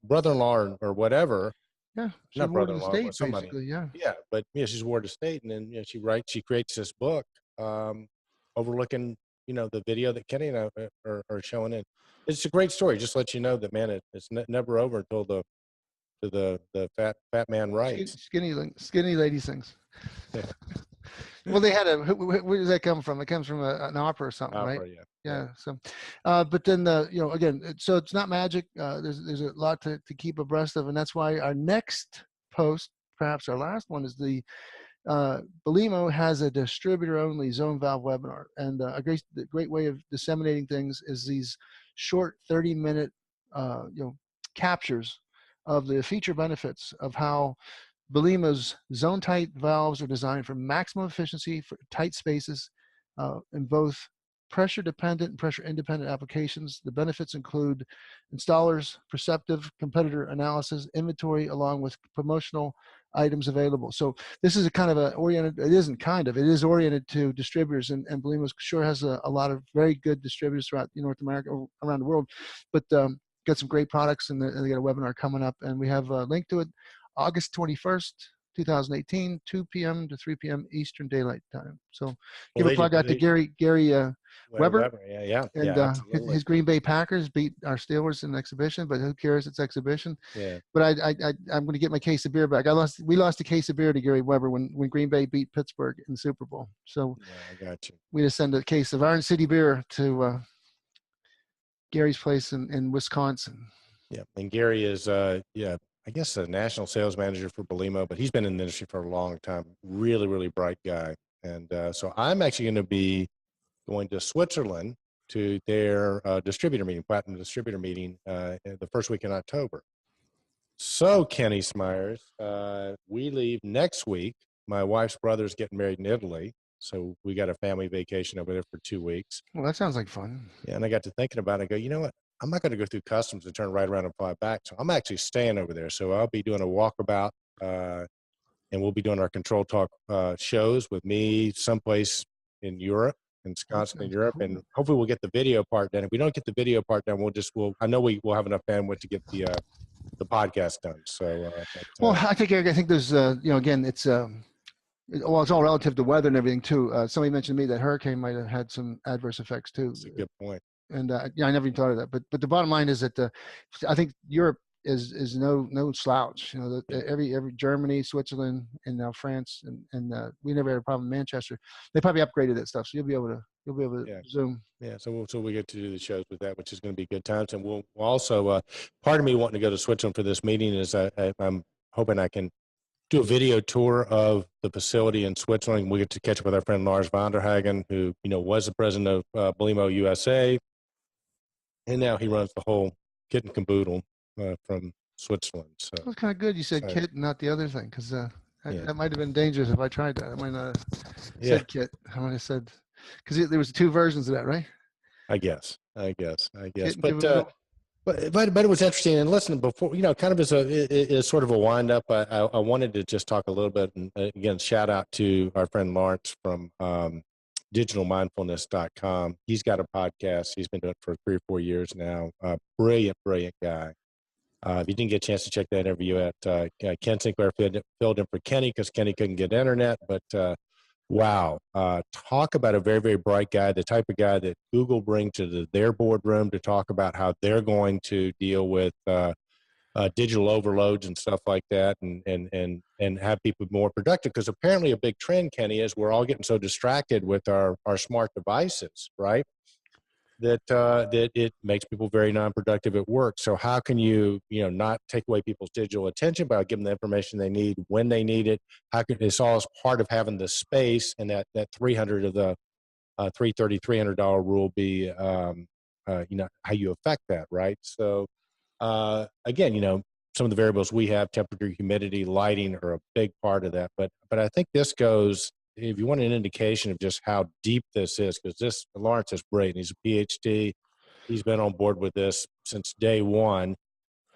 brother-in-law or whatever. Yeah, not brother-in-law, but somebody. Basically, yeah. Yeah, but she's ward estate, and then she creates this book, overlooking the video that Kenny and I are showing in. It's a great story. Just to let you know that, man, it's never over until the fat man writes. Skinny lady sings. Yeah. Well, they had where does that come from? It comes from an opera or something, right? Opera, yeah. Yeah. So, but then again, so it's not magic. There's a lot to keep abreast of, and that's why our next post, perhaps our last one, is the Belimo has a distributor-only zone valve webinar, and a great way of disseminating things is these short 30-minute captures of the feature benefits of how Belimo's zone tight valves are designed for maximum efficiency for tight spaces in both pressure dependent and pressure independent applications. The benefits include installers, perceptive competitor analysis, inventory, along with promotional items available. So this is a kind of it is oriented to distributors, and Belimo sure has a lot of very good distributors throughout North America, around the world, but got some great products, and they got a webinar coming up, and we have a link to it. August 21st, 2018, 2 p.m. to 3 p.m. Eastern Daylight Time. So give a plug out to Gary Weber. Yeah, and absolutely. his Green Bay Packers beat our Steelers in exhibition, but who cares? It's exhibition. Yeah. But I'm going to get my case of beer back. We lost a case of beer to Gary Weber when Green Bay beat Pittsburgh in the Super Bowl. So yeah, I got you. We just send a case of Iron City beer to Gary's place in Wisconsin. Yeah, and Gary is I guess a national sales manager for Belimo, but he's been in the industry for a long time. Really, really bright guy. And so I'm actually going to be going to Switzerland to their distributor meeting, platinum distributor meeting, the first week in October. So Kenny Smyers, we leave next week. My wife's brother's getting married in Italy, so we got a family vacation over there for 2 weeks. Well, that sounds like fun. Yeah, and I got to thinking about it. I go, you know what? I'm not going to go through customs and turn right around and fly back. So I'm actually staying over there. So I'll be doing a walkabout, and we'll be doing our Control Talk shows with me someplace in Europe, in Wisconsin, in Europe, cool. And hopefully we'll get the video part done. If we don't get the video part done, I know we'll have enough bandwidth to get the podcast done. So, well, I think there's, again, it's all relative to weather and everything too. Somebody mentioned to me that hurricane might have had some adverse effects too. That's a good point. And I never even thought of that. But the bottom line is that I think Europe is no slouch. Every Germany, Switzerland, and now France, and we never had a problem in Manchester. They probably upgraded that stuff, so you'll be able to Zoom. Yeah, so we get to do the shows with that, which is going to be good times. And we'll also part of me wanting to go to Switzerland for this meeting is I'm hoping I can do a video tour of the facility in Switzerland. We get to catch up with our friend Lars van der Hagen, who was the president of Belimo USA. And now he runs the whole kit and caboodle from Switzerland. So that's kind of good. You said kit, not the other thing, because that might have been dangerous if I tried that. I might not have said kit. I might have said, because there was 2 versions of that, right? I guess. But it was interesting. And listen, before kind of as sort of a wind up, I wanted to just talk a little bit, and again, shout out to our friend Lawrence from digitalmindfulness.com. He's got a podcast. He's been doing it for 3 or 4 years now. Brilliant guy. If you didn't get a chance to check that interview out, Ken Sinclair filled in for Kenny because Kenny couldn't get internet. But wow, talk about a very, very bright guy, the type of guy that Google bring to their boardroom to talk about how they're going to deal with digital overloads and stuff like that, and have people more productive. Because apparently a big trend, Kenny, is we're all getting so distracted with our smart devices, right? That it makes people very non-productive at work. So how can you not take away people's digital attention by giving them the information they need when they need it? How can it's all as part of having the space, and that 300 of the $300 rule be how you affect that, right? So again, some of the variables we have, temperature, humidity, lighting, are a big part of that. But I think this goes, if you want an indication of just how deep this is, because Lawrence is great. He's a PhD. He's been on board with this since day one.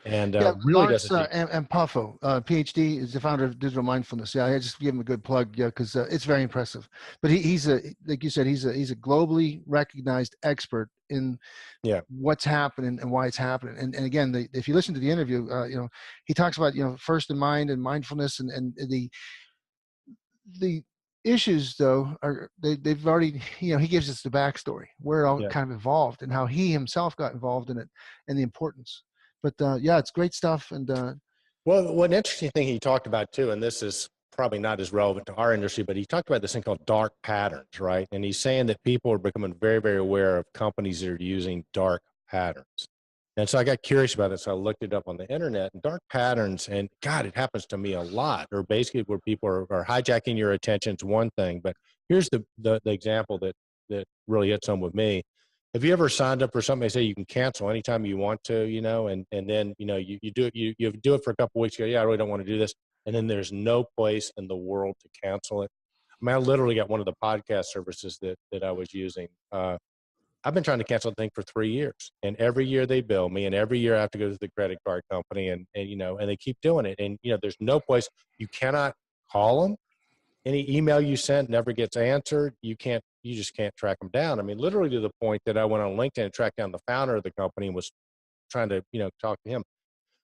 And really Lawrence and Puffo, PhD, is the founder of Digital Mindfulness. Yeah, I just give him a good plug, because it's very impressive. But he's like you said, he's a globally recognized expert in what's happening and why it's happening. And again, if you listen to the interview, he talks about first in mind and mindfulness, and the issues though are they've already he gives us the backstory where it all kind of evolved and how he himself got involved in it and the importance. But it's great stuff. And well, one interesting thing he talked about too, and this is probably not as relevant to our industry, but he talked about this thing called dark patterns, right? And he's saying that people are becoming very, very aware of companies that are using dark patterns. And so I got curious about it. So I looked it up on the internet, and dark patterns, and God, it happens to me a lot, or basically where people are hijacking your attention. It's one thing, but here's the example that really hits home with me. Have you ever signed up for something they say you can cancel anytime you want to, and then, you do it, you do it for a couple of weeks, you go, yeah, I really don't want to do this. And then there's no place in the world to cancel it. I mean, I literally got one of the podcast services that I was using. I've been trying to cancel the thing for 3 years, and every year they bill me, and every year I have to go to the credit card company, and they keep doing it. And there's no place you cannot call them. Any email you sent never gets answered. You just can't track them down. I mean, literally to the point that I went on LinkedIn and tracked down the founder of the company and was trying to, talk to him.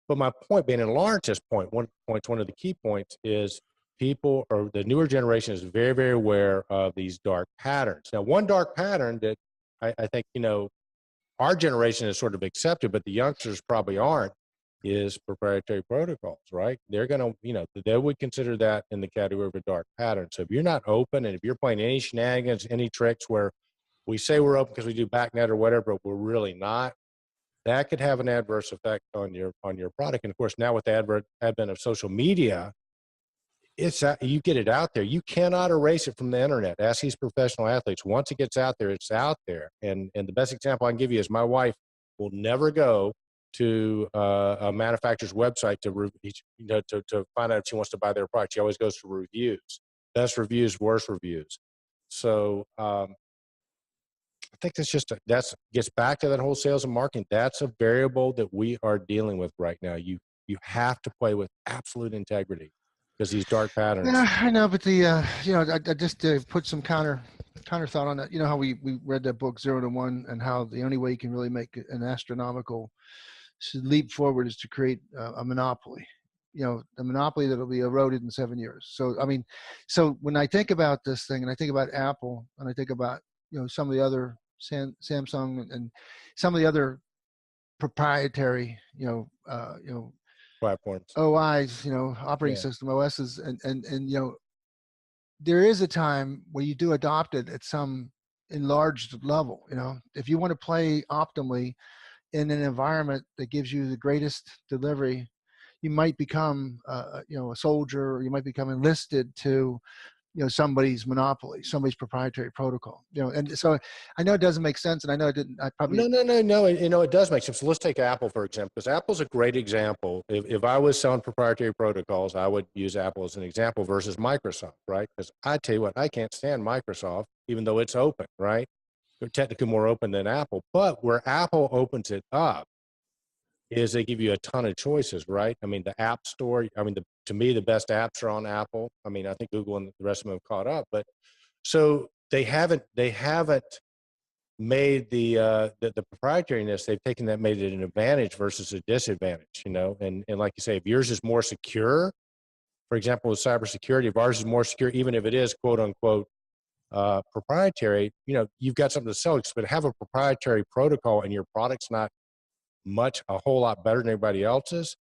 But my point being, and Lawrence's point, one of the key points is people, or the newer generation, is very, very aware of these dark patterns. Now, one dark pattern that I think, our generation is sort of accepted, but the youngsters probably aren't, is proprietary protocols, right? They're going to, they would consider that in the category of a dark pattern. So if you're not open, and if you're playing any shenanigans, any tricks where we say we're open because we do BACnet or whatever, but we're really not, that could have an adverse effect on your product. And of course, now with the advent of social media, you get it out there. You cannot erase it from the internet. Ask these professional athletes. Once it gets out there, it's out there. And the best example I can give you is my wife will never go to a manufacturer's website to find out if she wants to buy their product. She always goes to reviews, best reviews, worst reviews. So I think that's gets back to that whole sales and marketing. That's a variable that we are dealing with right now. You have to play with absolute integrity, because these dark patterns. Yeah, I know, but I just put some counter thought on that. You know how we read that book 0 to 1, and how the only way you can really make an astronomical leap forward is to create a monopoly. The monopoly that'll be eroded in 7 years. So I mean, so when I think about this thing, and I think about Apple, and I think about some of the other Samsung and some of the other proprietary Platforms. OIs, operating system OSs, and there is a time where you do adopt it at some enlarged level. If you want to play optimally in an environment that gives you the greatest delivery, you might become a soldier, or you might become enlisted to somebody's monopoly, somebody's proprietary protocol. And so I know it doesn't make sense, and I know I probably no. It does make sense. So let's take Apple, for example, because Apple's a great example. If I was selling proprietary protocols, I would use Apple as an example versus Microsoft, right? Because I tell you what, I can't stand Microsoft, even though it's open, right? They're technically more open than Apple. But where Apple opens it up is they give you a ton of choices, right? I mean, the App Store, to me, the best apps are on Apple. I mean, I think Google and the rest of them have caught up, but so they haven't made the proprietariness, they've taken that, made it an advantage versus a disadvantage, and like you say, if yours is more secure, for example, with cybersecurity, if ours is more secure, even if it is quote unquote proprietary, you've got something to sell. But have a proprietary protocol and your product's not a whole lot better than everybody else's,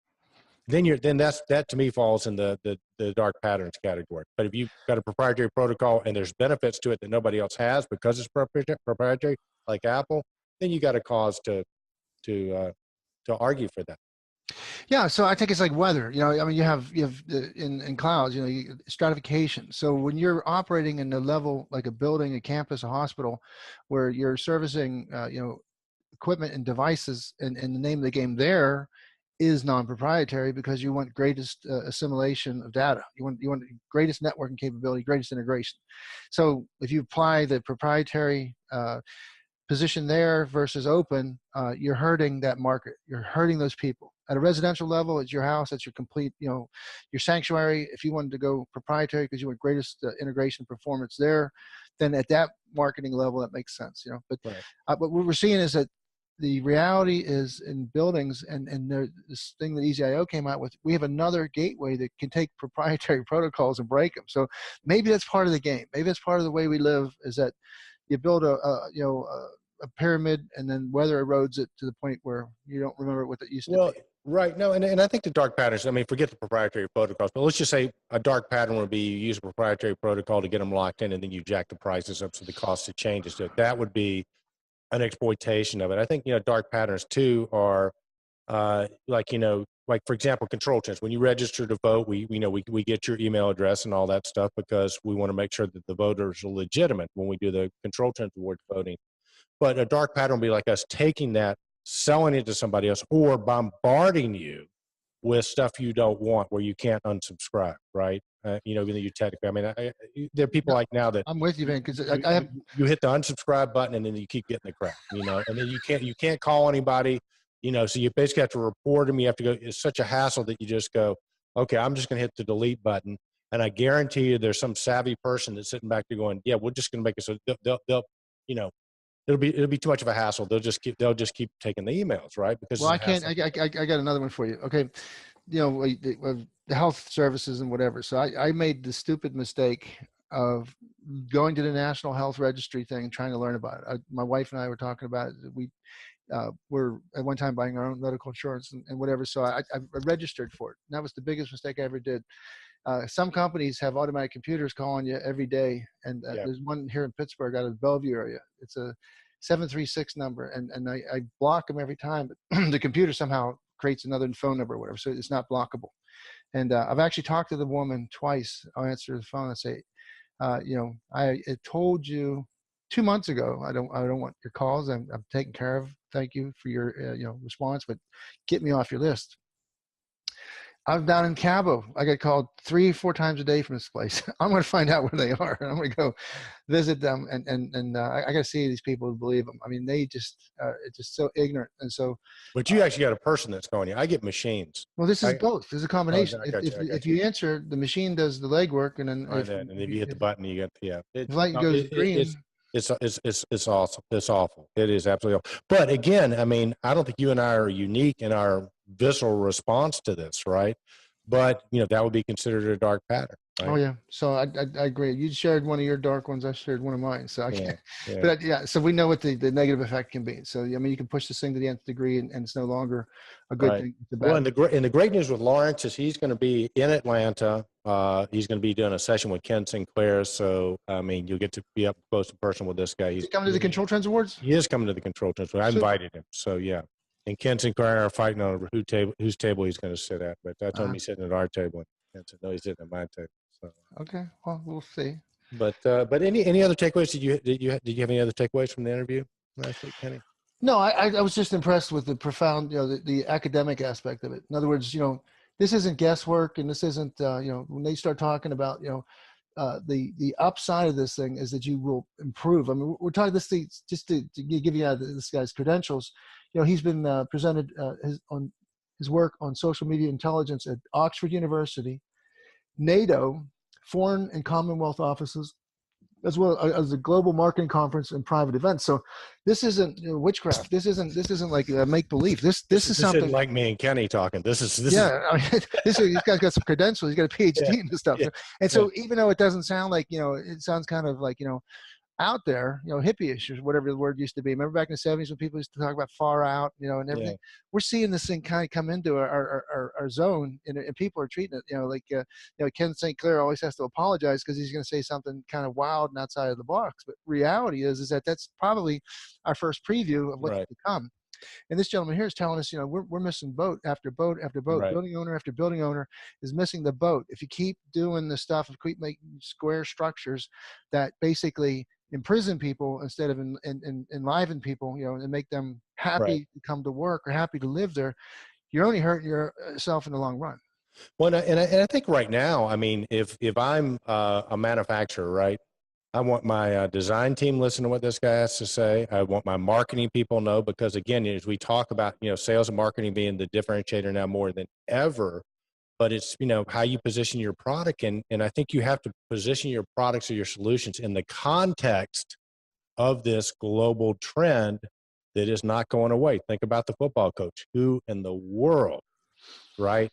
then that to me falls in the dark patterns category. But if you've got a proprietary protocol and there's benefits to it that nobody else has because it's proprietary, like Apple, then you got a cause to argue for that. Yeah, so I think it's like weather. You have in clouds, stratification. So when you're operating in a level like a building, a campus, a hospital, where you're servicing, equipment and devices, and the name of the game there is non-proprietary, because you want greatest assimilation of data. You want greatest networking capability, greatest integration. So if you apply the proprietary position there versus open, you're hurting that market. You're hurting those people. At a residential level, it's your house, it's your complete, your sanctuary. If you wanted to go proprietary because you want greatest integration performance there, then at that marketing level, that makes sense. But Right. But what we're seeing is that the reality is in buildings, and this thing that EasyIO came out with, we have another gateway that can take proprietary protocols and break them. So maybe that's part of the game. Maybe that's part of the way we live, is that you build a pyramid, and then weather erodes it to the point where you don't remember what it used to be. Right. No, and I think the dark patterns, I mean, forget the proprietary protocols, but let's just say a dark pattern would be you use a proprietary protocol to get them locked in and then you jack the prices up so the cost of changes. So that would be an exploitation of it. I think, dark patterns too are like, like for example, control trends. When you register to vote, we get your email address and all that stuff because we want to make sure that the voters are legitimate when we do the control trend towards voting. But a dark pattern would be like us taking that, selling it to somebody else, or bombarding you with stuff you don't want where you can't unsubscribe, right? Even though you technically, I mean, there are people No, like now that I'm with you, man, because you, I you, have. you hit the unsubscribe button and then you keep getting the crap, and then you can't call anybody, so you basically have to report them. You have to go, it's such a hassle that you just go, okay, I'm just going to hit the delete button. And I guarantee you there's some savvy person that's sitting back there going, yeah, we're just going to make it so they'll, you know, it'll be too much of a hassle. They'll just keep taking the emails, right? Because Well, it's I a can't. hassle. I got another one for you. Okay, the health services and whatever. So I made the stupid mistake of going to the National Health Registry thing, trying to learn about it. My wife and I were talking about it. We were at one time buying our own medical insurance and whatever. So I registered for it. And that was the biggest mistake I ever did. Some companies have automatic computers calling you every day, and Yeah. there's one here in Pittsburgh out of the Bellevue area. It's a 736 number, and I block them every time, but the computer somehow creates another phone number or whatever, so it's not blockable. And I've actually talked to the woman twice. I'll answer the phone and say, I told you 2 months ago, I don't want your calls. I'm taken care of. Thank you for your response, but get me off your list. I'm down in Cabo. I get called 3-4 times a day from this place. I'm going to find out where they are. And I'm going to go visit them. And I got to see these people to believe them. I mean, they just, it's just so ignorant. And so, But you actually got a person that's calling you. I get machines. well, this is I both. This is a Oh, combination. I If, got if, you. I got if you. you answer, the machine does the legwork. And then All right, then, and if you hit the button, you get if It's light no, goes green, it's awesome. It's awful. It is absolutely awful. But again, I mean, I don't think you and I are unique in our visceral response to this, right? But that would be considered a dark pattern, oh right? yeah, so I agree. You shared one of your dark ones. I shared one of mine. So I Yeah, can't, yeah. but yeah. So we know what the negative effect can be. So I mean, you can push this thing to the nth degree, and it's no longer a good Right. thing. It's a Well, bad. and the great news with Lawrence is he's going to be in Atlanta. He's going to be doing a session with Ken Sinclair. So I mean, you'll get to be up close and personal with this guy. Is he coming to the Control Trends Awards? He is coming to the control table. I Super. invited him. So yeah. And Ken Sinclair are fighting on whose table he's going to sit at. But I told him he's sitting at our table. And Ken said, no, he's sitting at my table. So. Okay. Well, we'll see. But any other takeaways? Did you have any other takeaways from the interview last week, Kenny? No, I was just impressed with the profound, the academic aspect of it. In other words, this isn't guesswork, and this isn't, when they start talking about, the upside of this thing is that you will improve. I mean, we're talking this thing just to give you this guy's credentials. He's been presented his work on social media intelligence at Oxford University, NATO, Foreign and Commonwealth offices, as well as the Global Marketing Conference and private events. So this isn't witchcraft. This isn't like make believe. This is This isn't something. like me and Kenny talking. This is Yeah, I mean, this guy's got some credentials. He's got a yeah, PhD in this stuff. yeah, And yeah, so even though it doesn't sound like it sounds kind of like out there, hippie-ish or whatever the word used to be. Remember back in the 70s when people used to talk about far out, and yeah. everything. We're seeing this thing kind of come into our zone, and people are treating it, like Ken St. Clair always has to apologize because he's going to say something kind of wild and outside of the box. But reality is that that's probably our first preview of what's Right, to come. And this gentleman here is telling us, we're missing boat after boat after boat. right. Building owner after building owner is missing the boat. If you keep doing the stuff, keep making square structures that basically imprison people instead of enliven people, and make them Right. happy to come to work or happy to live there, you're only hurting yourself in the long run. Well, and I think right now, I mean, if I'm a manufacturer, right, I want my design team listen to what this guy has to say. I want my marketing people know because again, as we talk about, sales and marketing being the differentiator now more than ever, but it's, how you position your product. And I think you have to position your products or your solutions in the context of this global trend that is not going away. Think about the football coach. Who in the world, right,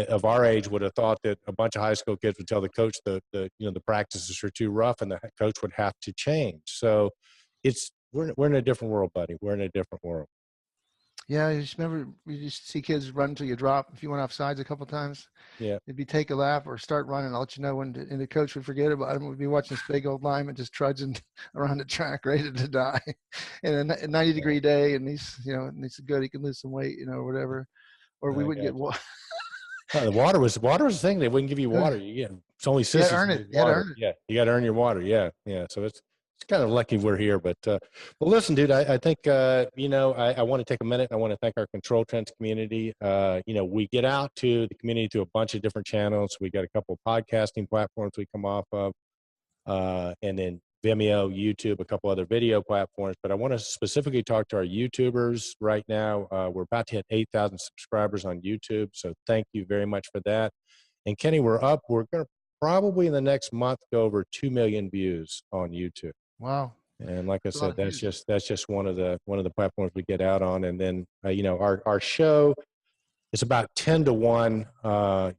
of our age would have thought that a bunch of high school kids would tell the coach the practices are too rough and the coach would have to change. So we're in a different world, buddy. We're in a different world. Yeah, you just remember you just see kids run until you drop. If you went off sides a couple times, Yeah. it'd be take a lap or start running. I'll let you know when, and the coach would forget about him. We'd be watching this big old lineman just trudging around the track, ready to die, and a 90-degree day, and he's good. He can lose some weight, or whatever. Or we I wouldn't get got you. water. The water was the thing. They wouldn't give you water. It's only You had to sissies earn that it. need You had to water. earn it. Yeah, you got to earn your water. Yeah, yeah. So it's kind of lucky we're here. But well, listen, dude. I think I want to take a minute. I want to thank our Control Trends community. We get out to the community through a bunch of different channels. We got a couple of podcasting platforms we come off of, and then Vimeo, YouTube, a couple other video platforms. But I want to specifically talk to our YouTubers right now. We're about to hit 8,000 subscribers on YouTube. So thank you very much for that. And Kenny, we're going to probably in the next month go over 2 million views on YouTube. Wow. And like I That's a lot said, of views. that's just one of the platforms we get out on. And then our show is about 10-1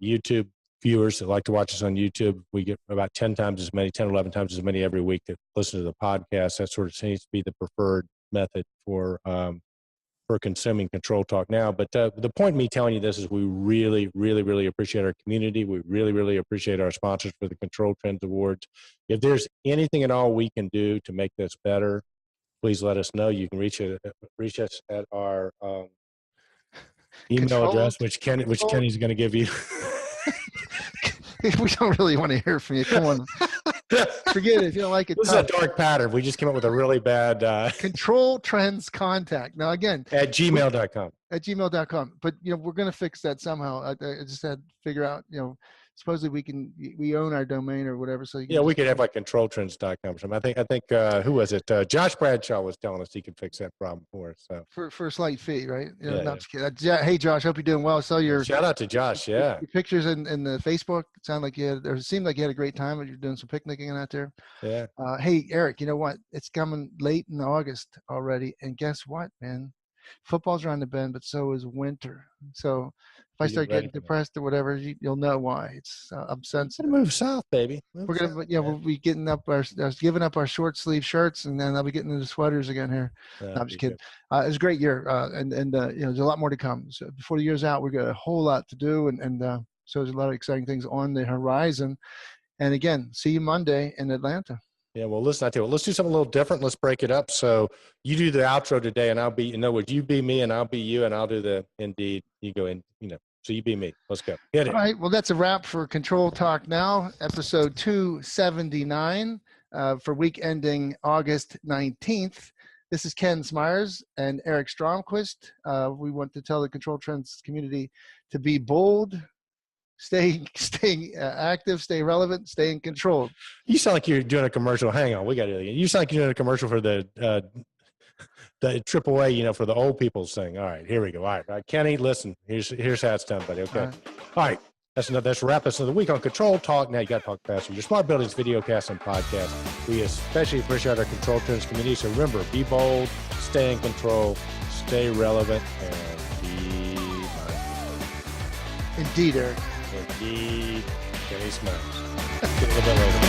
YouTube viewers that like to watch us on YouTube. We get about 10 times as many, 10, 11 times as many every week that listen to the podcast. That sort of seems to be the preferred method for consuming Control Talk Now. But the point of me telling you this is we really, really, really appreciate our community. We really, really appreciate our sponsors for the Control Trends Awards. If there's anything at all we can do to make this better, please let us know. You can reach us at our email address, which Kenny's going to give you. We don't really want to hear from you. Come on. Forget it. If you don't like it, This is a dark pattern. We just came up with a really bad Control Trends Contact. Now, again, at gmail.com. At gmail.com. But, we're going to fix that somehow. I just had to figure out, supposedly we own our domain or whatever. So we could have like controltrends.com or something. I think who was it? Josh Bradshaw was telling us he could fix that problem for us. So for a slight fee, right? Yeah. Hey, Josh, hope you're doing well. So shout out to Josh. Yeah. Your pictures in the Facebook seemed like you had a great time. You're doing some picnicking out there. Yeah. Hey, Eric, you know what? It's coming late in August already. And guess what, man? Football's around the bend, but so is winter. So if I start getting depressed or whatever, you'll know why. It's I'm sensitive. Move south, baby. We'll be getting up giving up our short sleeve shirts, and then I'll be getting into sweaters again here. No, I'm just kidding. It was a great year, and there's a lot more to come. So before the year's out, we've got a whole lot to do, and so there's a lot of exciting things on the horizon. And again, see you Monday in Atlanta. Yeah, well, listen, I tell you what, let's do something a little different. Let's break it up. So you do the outro today, and I'll be, you be me, and I'll be you, and I'll do the Indeed. You go in, so you be me. Let's go. Hit it. All right. Well, that's a wrap for Control Talk Now, episode 279 for week ending August 19th. This is Ken Smyers and Eric Stromquist. We want to tell the Control Trends community to be bold, stay active, stay relevant, stay in control. You sound like you're doing a commercial. Hang on, we got to. You sound like you're doing a commercial for the AAA, for the old people's thing. All right, here we go. All right, Kenny, listen. Here's how it's done, buddy. Okay. All right. That's a wrap. That's another week on Control Talk. Now you got to talk faster. Your smart buildings, videocast, and podcast. We especially appreciate our Control Trends community. So remember, be bold, stay in control, stay relevant, and be mindful. Indeed, Eric. Indeed, Kenny Smyers. Get a little bit later.